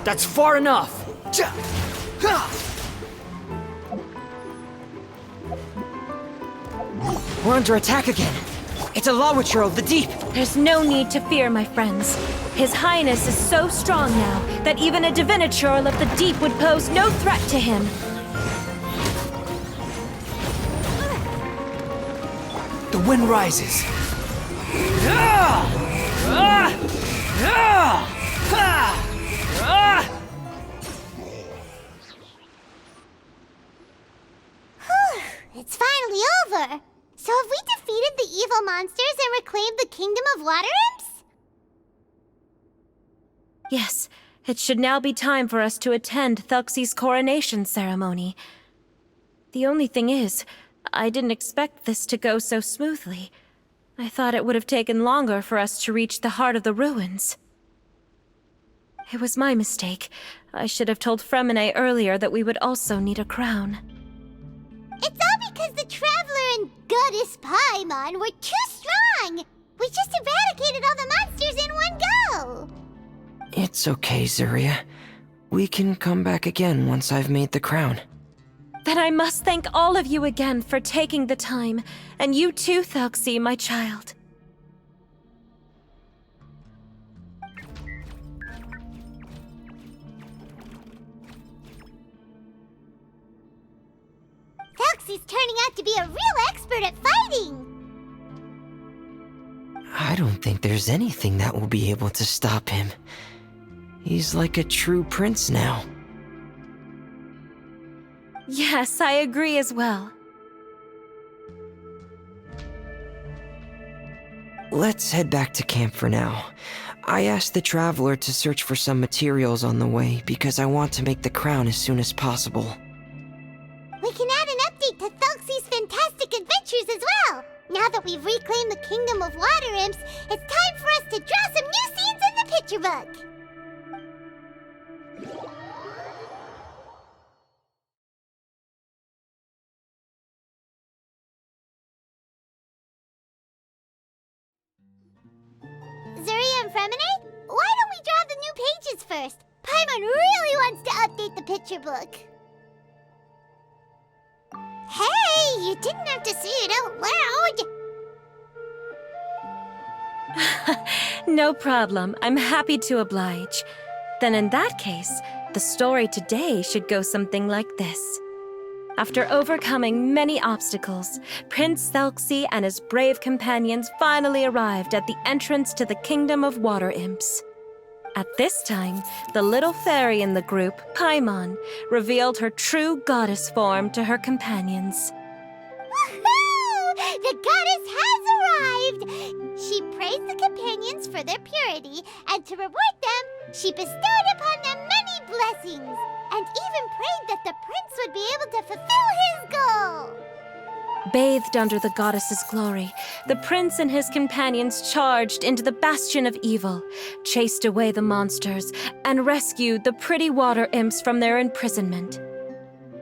That's far enough! We're under attack again. It's a Lawitcher of the deep! There's no need to fear, my friends. His Highness is so strong now that even a Diviniture of the deep would pose no threat to him. The wind rises. It's finally over! So have we defeated the evil monsters and reclaimed the Kingdom of Water Imps? Yes, it should now be time for us to attend Thelxie's coronation ceremony. The only thing is, I didn't expect this to go so smoothly. I thought it would have taken longer for us to reach the heart of the ruins. It was my mistake. I should have told Freminet earlier that we would also need a crown. It's all because the Traveler and Goddess Paimon were too strong! We just eradicated all the monsters in one go! It's okay, Zuria. We can come back again once I've made the crown. Then I must thank all of you again for taking the time, and you too, Thelxie, my child. Thelxie's turning out to be a real expert at fighting! I don't think there's anything that will be able to stop him. He's like a true prince now. Yes, I agree as well. Let's head back to camp for now. I asked the Traveler to search for some materials on the way because I want to make the crown as soon as possible. We can add an update to Thelxie's fantastic adventures as well! Now that we've reclaimed the Kingdom of Water Imps, it's time for us to draw some new scenes in the picture book! Zuria and Freminet, why don't we draw the new pages first? Paimon really wants to update the picture book. Hey, you didn't have to say it out loud. No problem. I'm happy to oblige. Then in that case, the story today should go something like this. After overcoming many obstacles, Prince Thelxie and his brave companions finally arrived at the entrance to the Kingdom of Water Imps. At this time, the little fairy in the group, Paimon, revealed her true goddess form to her companions. Woohoo! The goddess has arrived! She praised the companions for their purity, and to reward them, she bestowed upon them many blessings, and even prayed that the prince would be able to fulfill his goal! Bathed under the goddess's glory, the prince and his companions charged into the bastion of evil, chased away the monsters, and rescued the pretty water imps from their imprisonment.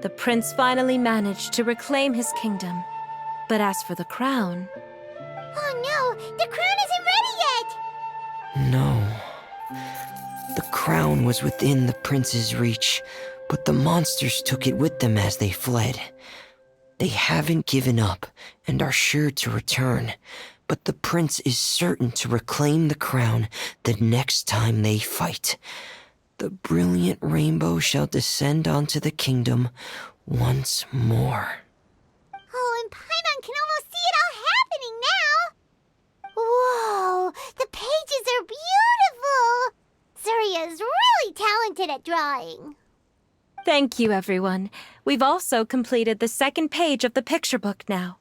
The prince finally managed to reclaim his kingdom. But as for the crown... Oh no! The crown isn't ready yet! No. The crown was within the prince's reach, but the monsters took it with them as they fled. They haven't given up and are sure to return, but the prince is certain to reclaim the crown the next time they fight. The brilliant rainbow shall descend onto the kingdom once more. Oh, and Paimon can almost see it all happening now! Whoa! The pages are beautiful! Zuria is really talented at drawing. Thank you, everyone. We've also completed the second page of the picture book now.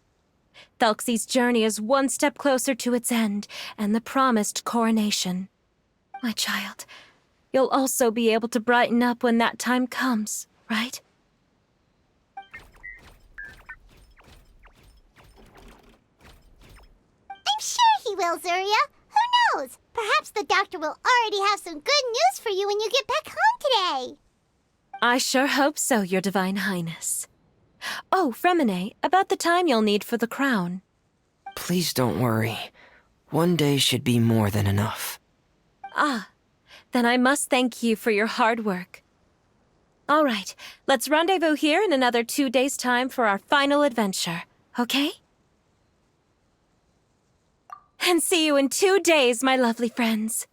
Thelxie's journey is one step closer to its end and the promised coronation. My child, you'll also be able to brighten up when that time comes, right? I'm sure he will, Zuria. Who knows? Perhaps the doctor will already have some good news for you when you get back home today. I sure hope so, Your Divine Highness. Oh, Freminet, about the time you'll need for the crown. Please don't worry. One day should be more than enough. Ah, then I must thank you for your hard work. All right, let's rendezvous here in another 2 days' time for our final adventure, okay? And see you in 2 days, my lovely friends.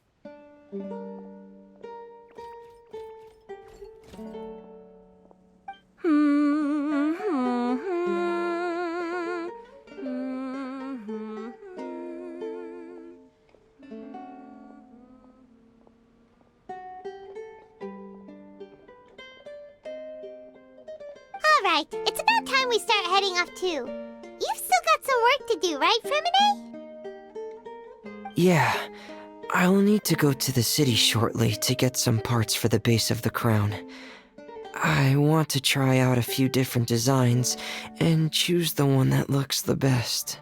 All right, it's about time we start heading off too. You've still got some work to do, right, Freminet? Yeah, I'll need to go to the city shortly to get some parts for the base of the crown. I want to try out a few different designs and choose the one that looks the best.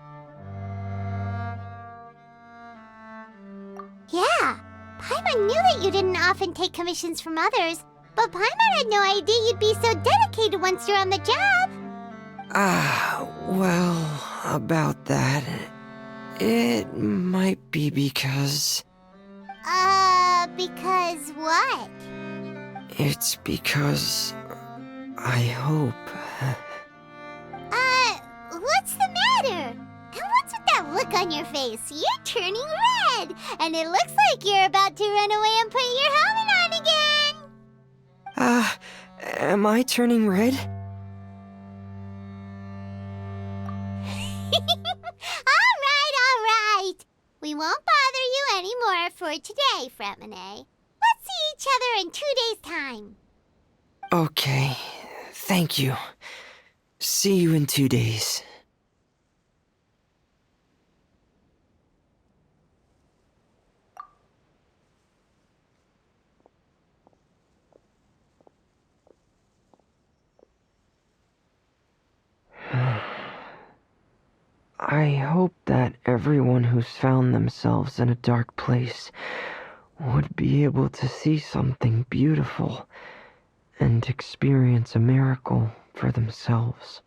Yeah, Paimon knew that you didn't often take commissions from others, but Paimon had no idea you'd be so dedicated once you're on the job. Well, about that, it might be because... Because what? It's because... I hope... What's the matter? And what's with that look on your face? You're turning red, and it looks like you're about to run away and put your helmet on again. Am I turning red? All right. We won't bother you anymore for today, Freminet. Let's see each other in 2 days' time. Okay, thank you. See you in 2 days. I hope that everyone who's found themselves in a dark place would be able to see something beautiful and experience a miracle for themselves.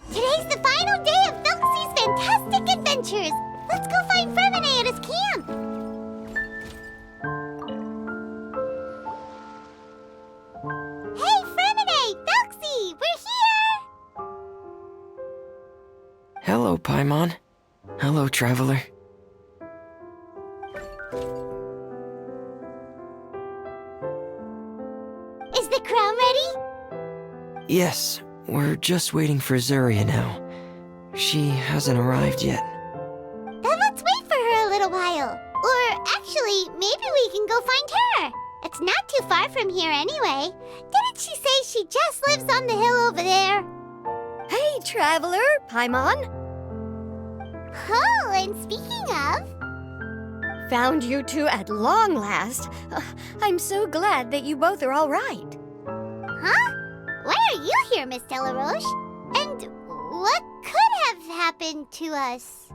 Today's the final day of Thelxie's fantastic adventures. Let's go find Freminet at his camp. Hey, Freminet! Thelxie! We're here! Hello, Paimon. Hello, traveler. Is the crown ready? Yes, we're just waiting for Zuria now. She hasn't arrived yet. Then let's wait for her a little while. Or actually, maybe we can go find her. It's not too far from here anyway. Didn't she say she just lives on the hill over there? Hey, traveler, Paimon. Oh, and speaking of... Found you two at long last. I'm so glad that you both are all right. Huh? Why are you here, Miss Delaroche? And what could have happened to us?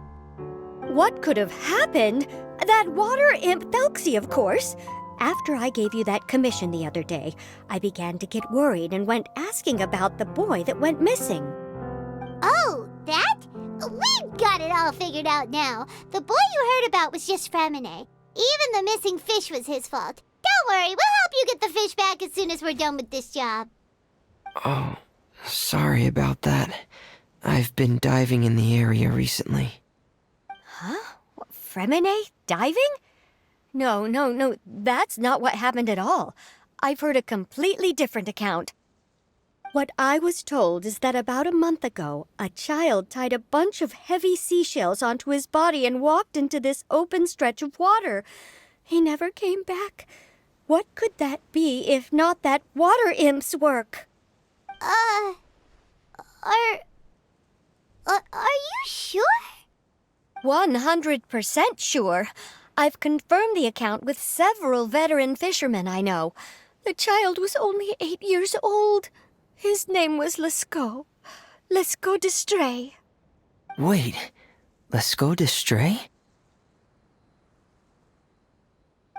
What could have happened? That water imp Thelxie, of course. After I gave you that commission the other day, I began to get worried and went asking about the boy that went missing. Oh, that? We've got it all figured out now. The boy you heard about was just Freminet. Even the missing fish was his fault. Don't worry, we'll help you get the fish back as soon as we're done with this job. Oh, sorry about that. I've been diving in the area recently. Huh? What, Freminet diving? No, that's not what happened at all. I've heard a completely different account. What I was told is that about a month ago, a child tied a bunch of heavy seashells onto his body and walked into this open stretch of water. He never came back. What could that be if not that water imp's work? Are you sure? 100% sure. I've confirmed the account with several veteran fishermen I know. The child was only 8 years old. His name was Lescaut. Lescaut de Stray. Wait, Lescaut de Stray?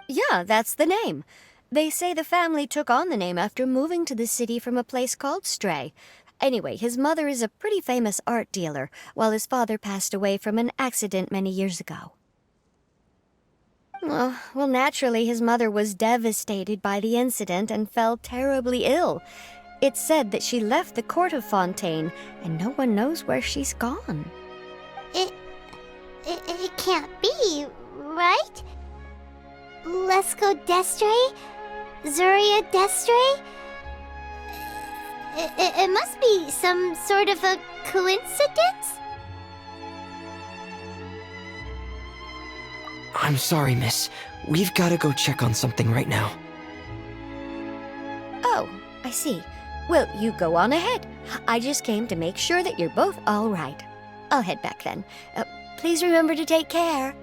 Yeah, that's the name. They say the family took on the name after moving to the city from a place called Stray. Anyway, his mother is a pretty famous art dealer, while his father passed away from an accident many years ago. Well, naturally, his mother was devastated by the incident and fell terribly ill. It's said that she left the court of Fontaine, and no one knows where she's gone. It can't be, right? Lescaut Destray? Zuria Destray? It must be some sort of a coincidence? I'm sorry, miss. We've got to go check on something right now. Oh, I see. Well, you go on ahead. I just came to make sure that you're both all right. I'll head back then. Please remember to take care.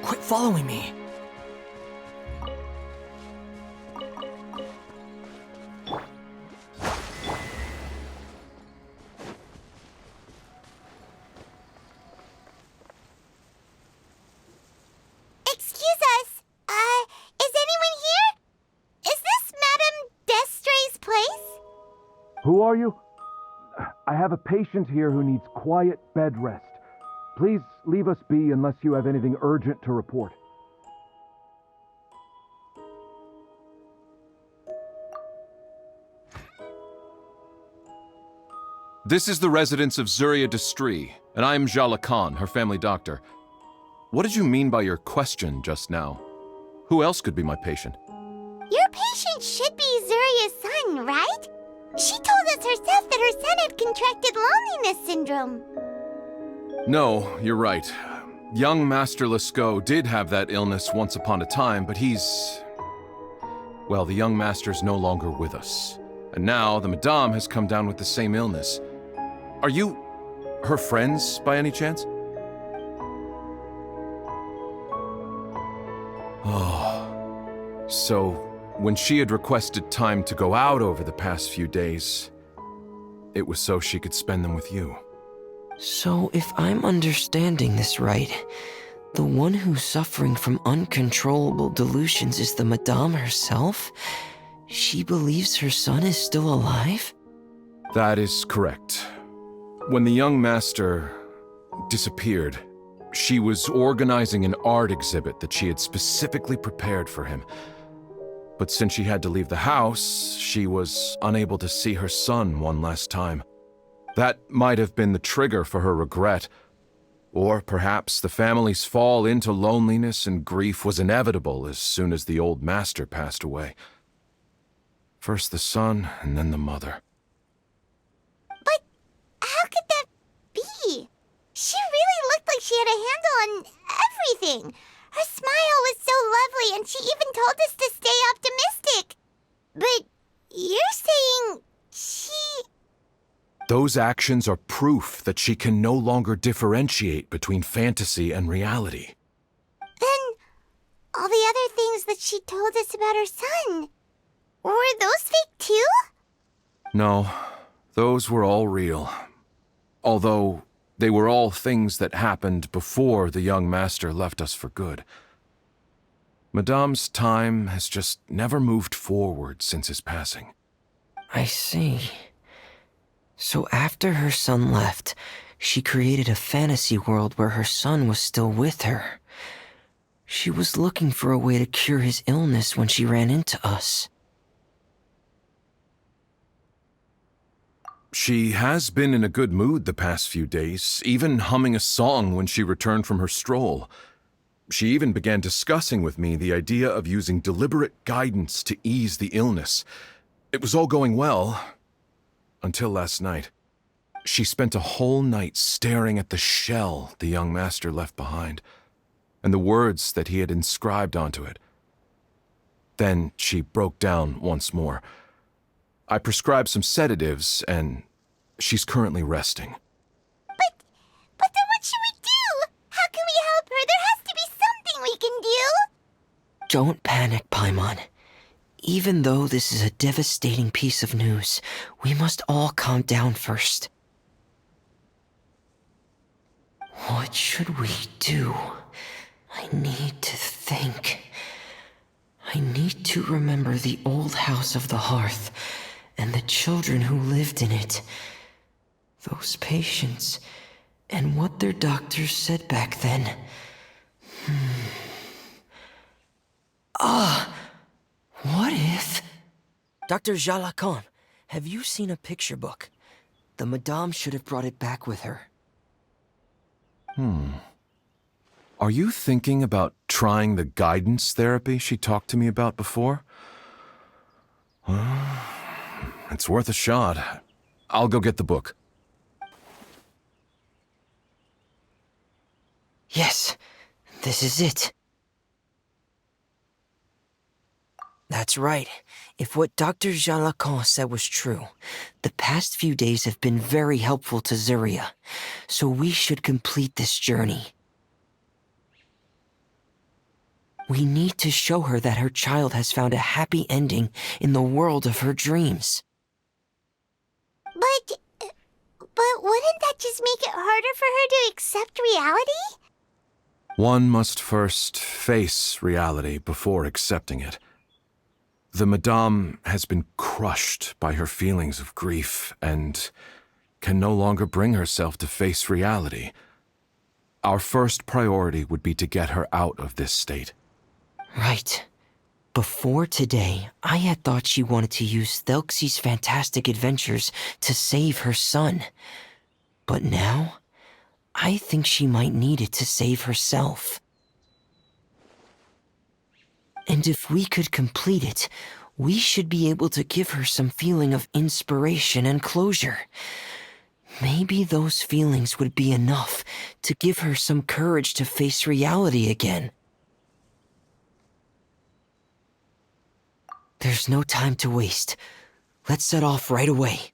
Quit following me. Excuse us. Is anyone here? Is this Madame Destray's place? Who are you? I have a patient here who needs quiet bed rest. Please leave us be unless you have anything urgent to report. This is the residence of Zuria Destry, and I'm Jala Khan, her family doctor. What did you mean by your question just now? Who else could be my patient? Your patient should be Zuria's son, right? She told us herself that her son had contracted loneliness syndrome. No, you're right. Young Master Lescaut did have that illness once upon a time, but well, the young master's no longer with us. And now the Madame has come down with the same illness. Are you her friends, by any chance? Oh, so when she had requested time to go out over the past few days, it was so she could spend them with you. So, if I'm understanding this right, the one who's suffering from uncontrollable delusions is the Madame herself? She believes her son is still alive? That is correct. When the young master disappeared, she was organizing an art exhibit that she had specifically prepared for him. But since she had to leave the house, she was unable to see her son one last time. That might have been the trigger for her regret. Or perhaps the family's fall into loneliness and grief was inevitable as soon as the old master passed away. First the son, and then the mother. But how could that be? She really looked like she had a handle on everything. Her smile was so lovely, and she even told us to stay optimistic. But you're saying she... Those actions are proof that she can no longer differentiate between fantasy and reality. Then, all the other things that she told us about her son, were those fake too? No, those were all real. Although, they were all things that happened before the young master left us for good. Madame's time has just never moved forward since his passing. I see. So after her son left, she created a fantasy world where her son was still with her. She was looking for a way to cure his illness when she ran into us. She has been in a good mood the past few days, even humming a song when she returned from her stroll. She even began discussing with me the idea of using deliberate guidance to ease the illness. It was all going well, until last night. She spent a whole night staring at the shell the young master left behind, and the words that he had inscribed onto it. Then she broke down once more. I prescribed some sedatives, and she's currently resting. But then what should we do? How can we help her? There has to be something we can do! Don't panic, Paimon. Even though this is a devastating piece of news, we must all calm down first. What should we do? I need to think. I need to remember the old house of the hearth and the children who lived in it. Those patients and what their doctors said back then. What if... Dr. Jalacon, have you seen a picture book? The Madame should have brought it back with her. Are you thinking about trying the guidance therapy she talked to me about before? Well, it's worth a shot. I'll go get the book. Yes, this is it. That's right. If what Dr. Jalacon said was true, the past few days have been very helpful to Zuria, so we should complete this journey. We need to show her that her child has found a happy ending in the world of her dreams. But wouldn't that just make it harder for her to accept reality? One must first face reality before accepting it. The Madame has been crushed by her feelings of grief and can no longer bring herself to face reality. Our first priority would be to get her out of this state. Right. Before today, I had thought she wanted to use Thelxie's fantastic adventures to save her son. But now, I think she might need it to save herself. And if we could complete it, we should be able to give her some feeling of inspiration and closure. Maybe those feelings would be enough to give her some courage to face reality again. There's no time to waste. Let's set off right away.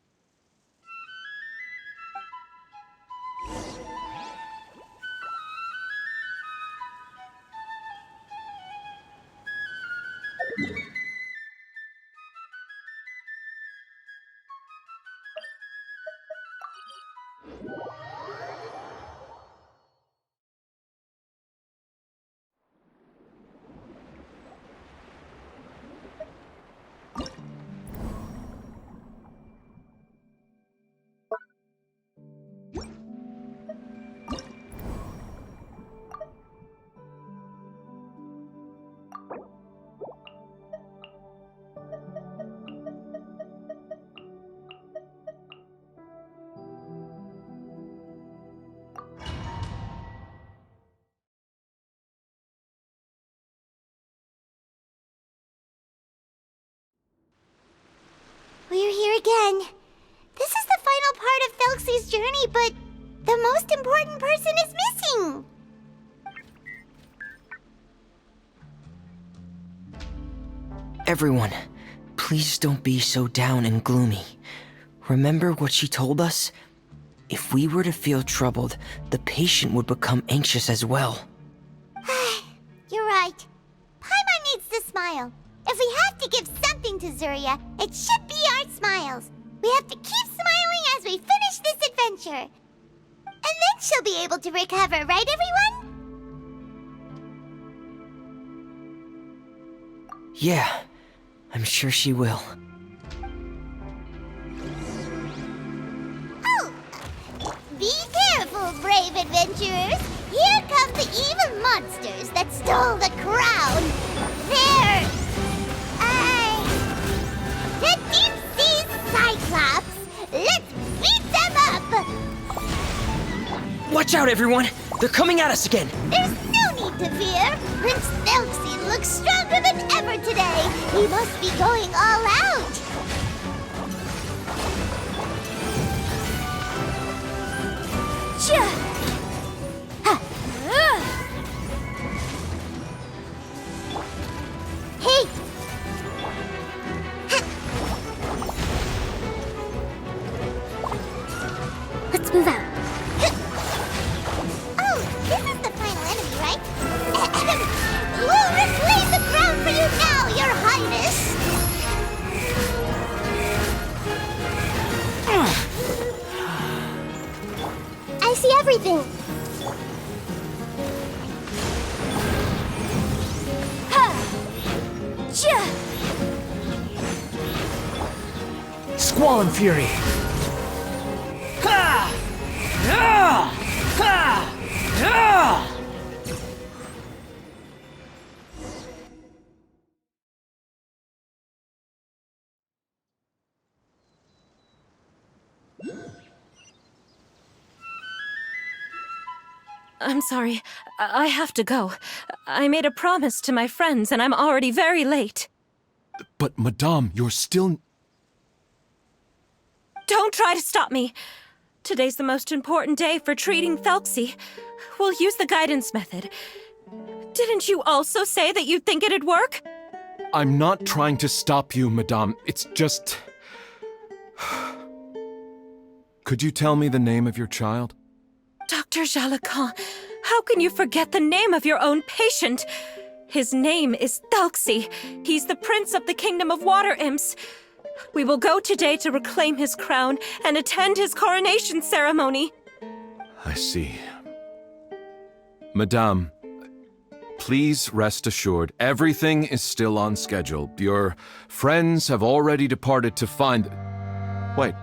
We're here again. This is the final part of Thelxie's journey, but the most important person is missing. Everyone, please don't be so down and gloomy. Remember what she told us? If we were to feel troubled, the patient would become anxious as well. You're right. Paimon needs to smile. If we have to give something to Zuria, it should be our smiles. We have to keep smiling as we finish this adventure. And then she'll be able to recover, right, everyone? Yeah, I'm sure she will. Be careful, brave adventurers! Here come the evil monsters that stole the crown! They're... the deep sea Cyclops! Let's beat them up! Watch out, everyone! They're coming at us again! There's no need to fear! Prince Thelxie looks stronger than ever today! He must be going all out! Hey! Let's move out. Oh, this is the final enemy, right? We'll reclaim the crown for you now, Your Highness! I see everything. Squall and Fury! Ha! Ah! Ha! Ah! I'm sorry. I have to go. I made a promise to my friends, and I'm already very late. But, Madame, you're still... Don't try to stop me. Today's the most important day for treating Thelxie. We'll use the guidance method. Didn't you also say that you'd think it'd work? I'm not trying to stop you, Madame. It's just... Could you tell me the name of your child? Dr. Jalacan, how can you forget the name of your own patient? His name is Thelxie. He's the prince of the kingdom of water imps. We will go today to reclaim his crown and attend his coronation ceremony. I see. Madame, please rest assured, everything is still on schedule. Your friends have already departed to find... Wait,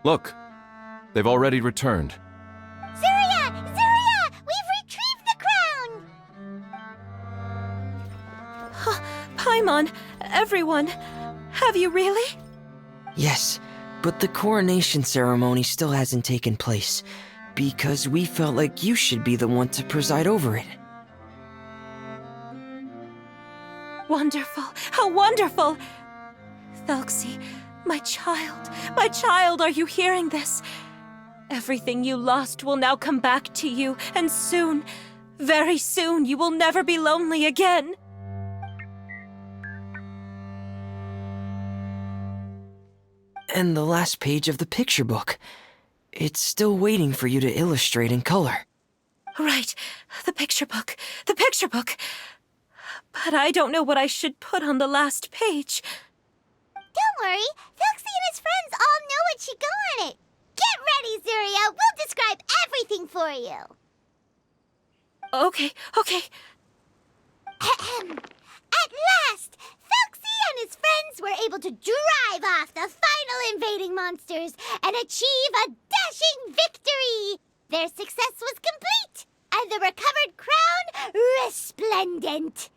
look. They've already returned. Zuria! Zuria! We've retrieved the crown! Paimon, everyone, have you really? Yes, but the coronation ceremony still hasn't taken place, because we felt like you should be the one to preside over it. Wonderful! How wonderful! Thelxie, my child, are you hearing this? Everything you lost will now come back to you, and soon, very soon, you will never be lonely again. And the last page of the picture book. It's still waiting for you to illustrate in color. Right, the picture book. But I don't know what I should put on the last page. Don't worry, Thelxie and his friends all know what should go on it. Get ready, Zuria. We'll describe everything for you. Okay. At last, Thelxie and his friends were able to drive off the final invading monsters and achieve a dashing victory. Their success was complete, and the recovered crown resplendent.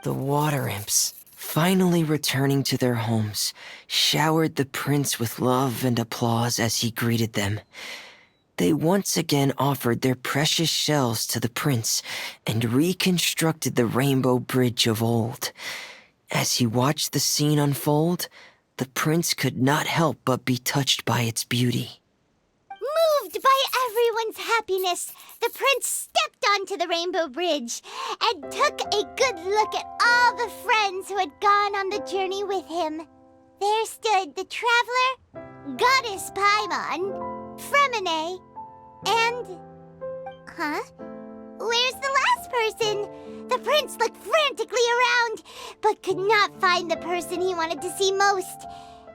The water imps, finally returning to their homes, showered the prince with love and applause as he greeted them. They once again offered their precious shells to the prince and reconstructed the rainbow bridge of old. As he watched the scene unfold, the prince could not help but be touched by its beauty. Moved by everyone's happiness, the prince stepped onto the rainbow bridge and took a good look at all the friends who had gone on the journey with him. There stood the traveler, Goddess Paimon, Freminet, and... Where's the last person? The prince looked frantically around, but could not find the person he wanted to see most.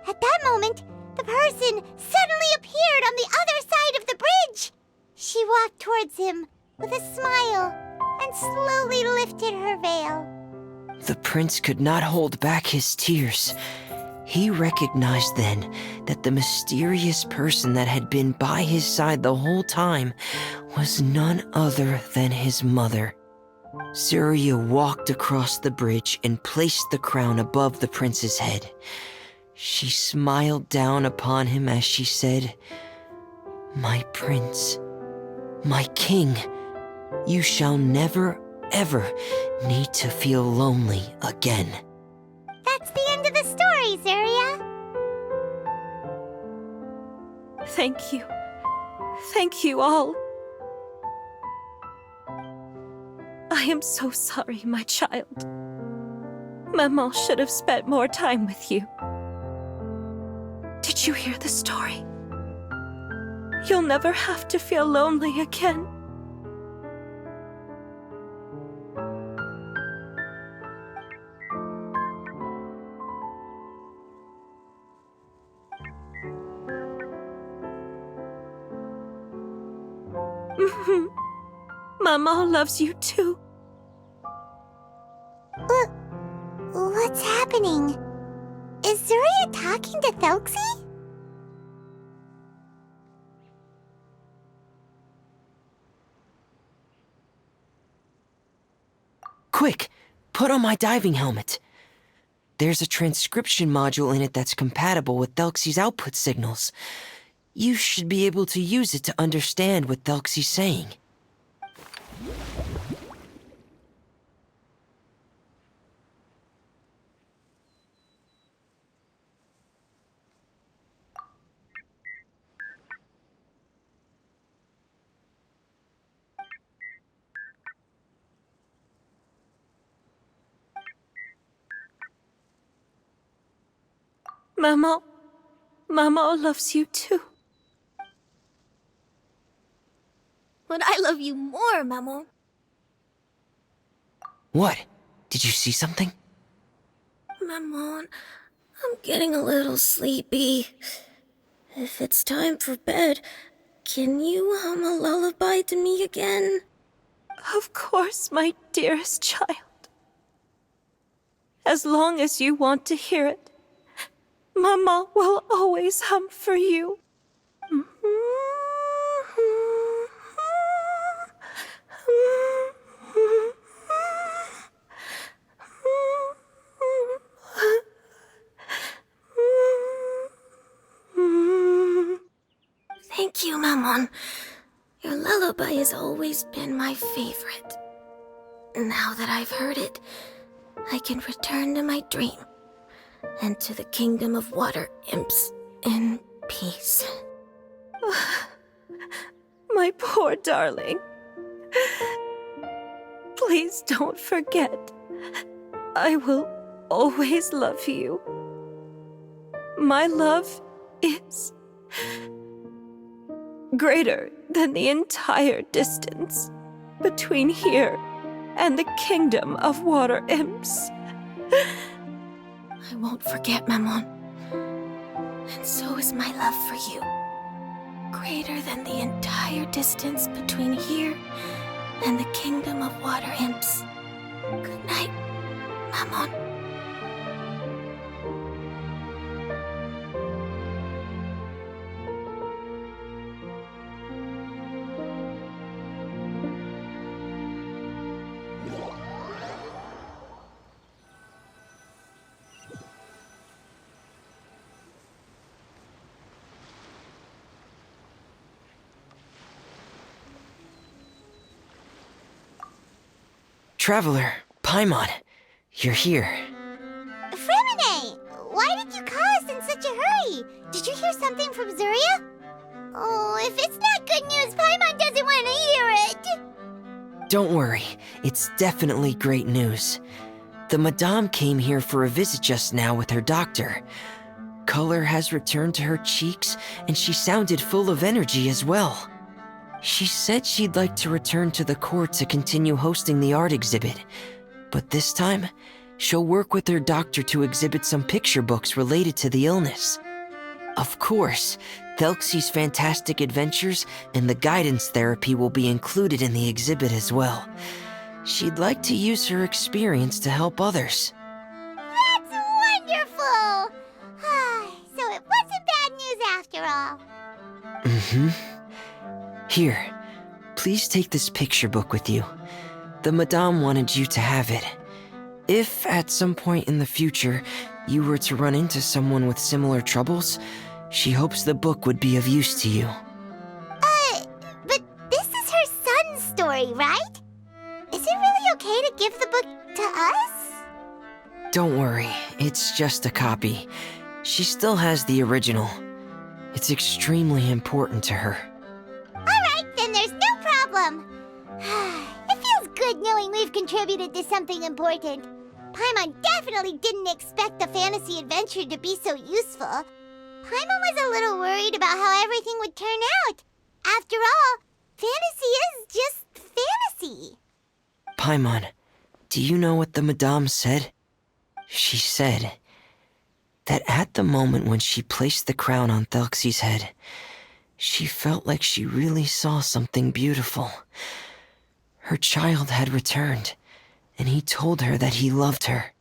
At that moment, the person suddenly appeared on the other side of the bridge. She walked towards him with a smile and slowly lifted her veil. The prince could not hold back his tears. He recognized then that the mysterious person that had been by his side the whole time was none other than his mother. Surya walked across the bridge and placed the crown above the prince's head. She smiled down upon him as she said, "My prince, my king, you shall never, ever need to feel lonely again." That's the end of the story, Surya. Thank you. Thank you all. I am so sorry, my child. Maman should have spent more time with you. Did you hear the story? You'll never have to feel lonely again. Mama loves you too. What's happening? Is Surya talking to Thelxie? Quick, put on my diving helmet. There's a transcription module in it that's compatible with Thelxie's output signals. You should be able to use it to understand what Thelxie's saying. Mama loves you too. But I love you more, Maman. What? Did you see something? Maman, I'm getting a little sleepy. If it's time for bed, can you hum a lullaby to me again? Of course, my dearest child. As long as you want to hear it, Mama will always hum for you. Thank you, Maman. Your lullaby has always been my favorite. Now that I've heard it, I can return to my dream and to the kingdom of water imps in peace. My poor darling. Please don't forget. I will always love you. My love is greater than the entire distance between here and the kingdom of water imps. I won't forget, Maman. And so is my love for you. Greater than the entire distance between here and the kingdom of water imps. Good night, Maman. Traveler, Paimon, you're here. Freminet! Why did you call us in such a hurry? Did you hear something from Surya? Oh, if it's not good news, Paimon doesn't want to hear it! Don't worry, it's definitely great news. The Madame came here for a visit just now with her doctor. Color has returned to her cheeks, and she sounded full of energy as well. She said she'd like to return to the court to continue hosting the art exhibit. But this time, she'll work with her doctor to exhibit some picture books related to the illness. Of course, Thelxie's fantastic adventures and the guidance therapy will be included in the exhibit as well. She'd like to use her experience to help others. That's wonderful! after all. Mm-hmm. Here, please take this picture book with you. The Madame wanted you to have it. If, at some point in the future, you were to run into someone with similar troubles, she hopes the book would be of use to you. But this is her son's story, right? Is it really okay to give the book to us? Don't worry, it's just a copy. She still has the original. It's extremely important to her. Alright, then there's no problem. It feels good knowing we've contributed to something important. Paimon definitely didn't expect the fantasy adventure to be so useful. Paimon was a little worried about how everything would turn out. After all, fantasy is just fantasy. Paimon, do you know what the Madame said? She said that at the moment when she placed the crown on Thelxie's head, she felt like she really saw something beautiful. Her child had returned, and he told her that he loved her.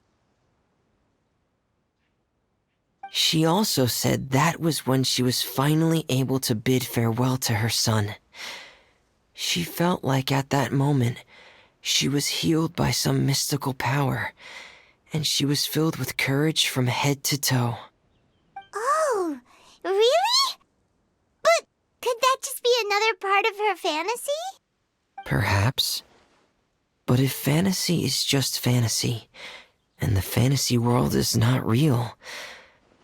She also said that was when she was finally able to bid farewell to her son. She felt like at that moment, she was healed by some mystical power, and she was filled with courage from head to toe. Oh, really? But could that just be another part of her fantasy? Perhaps. But if fantasy is just fantasy, and the fantasy world is not real,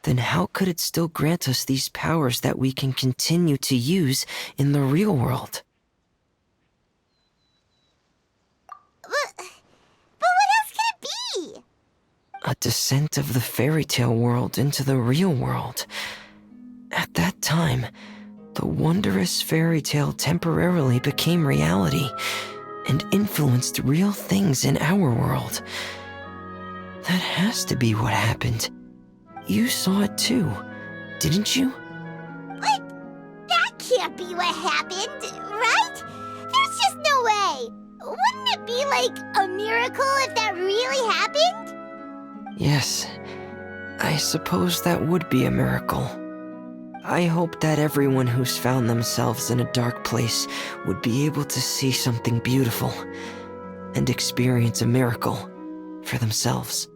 then how could it still grant us these powers that we can continue to use in the real world? But what else could it be? A descent of the fairy tale world into the real world. At that time, the wondrous fairy tale temporarily became reality and influenced real things in our world. That has to be what happened. You saw it too, didn't you? But that can't be what happened, right? There's just no way. Wouldn't it be like a miracle if that really happened? Yes, I suppose that would be a miracle. I hope that everyone who's found themselves in a dark place would be able to see something beautiful and experience a miracle for themselves.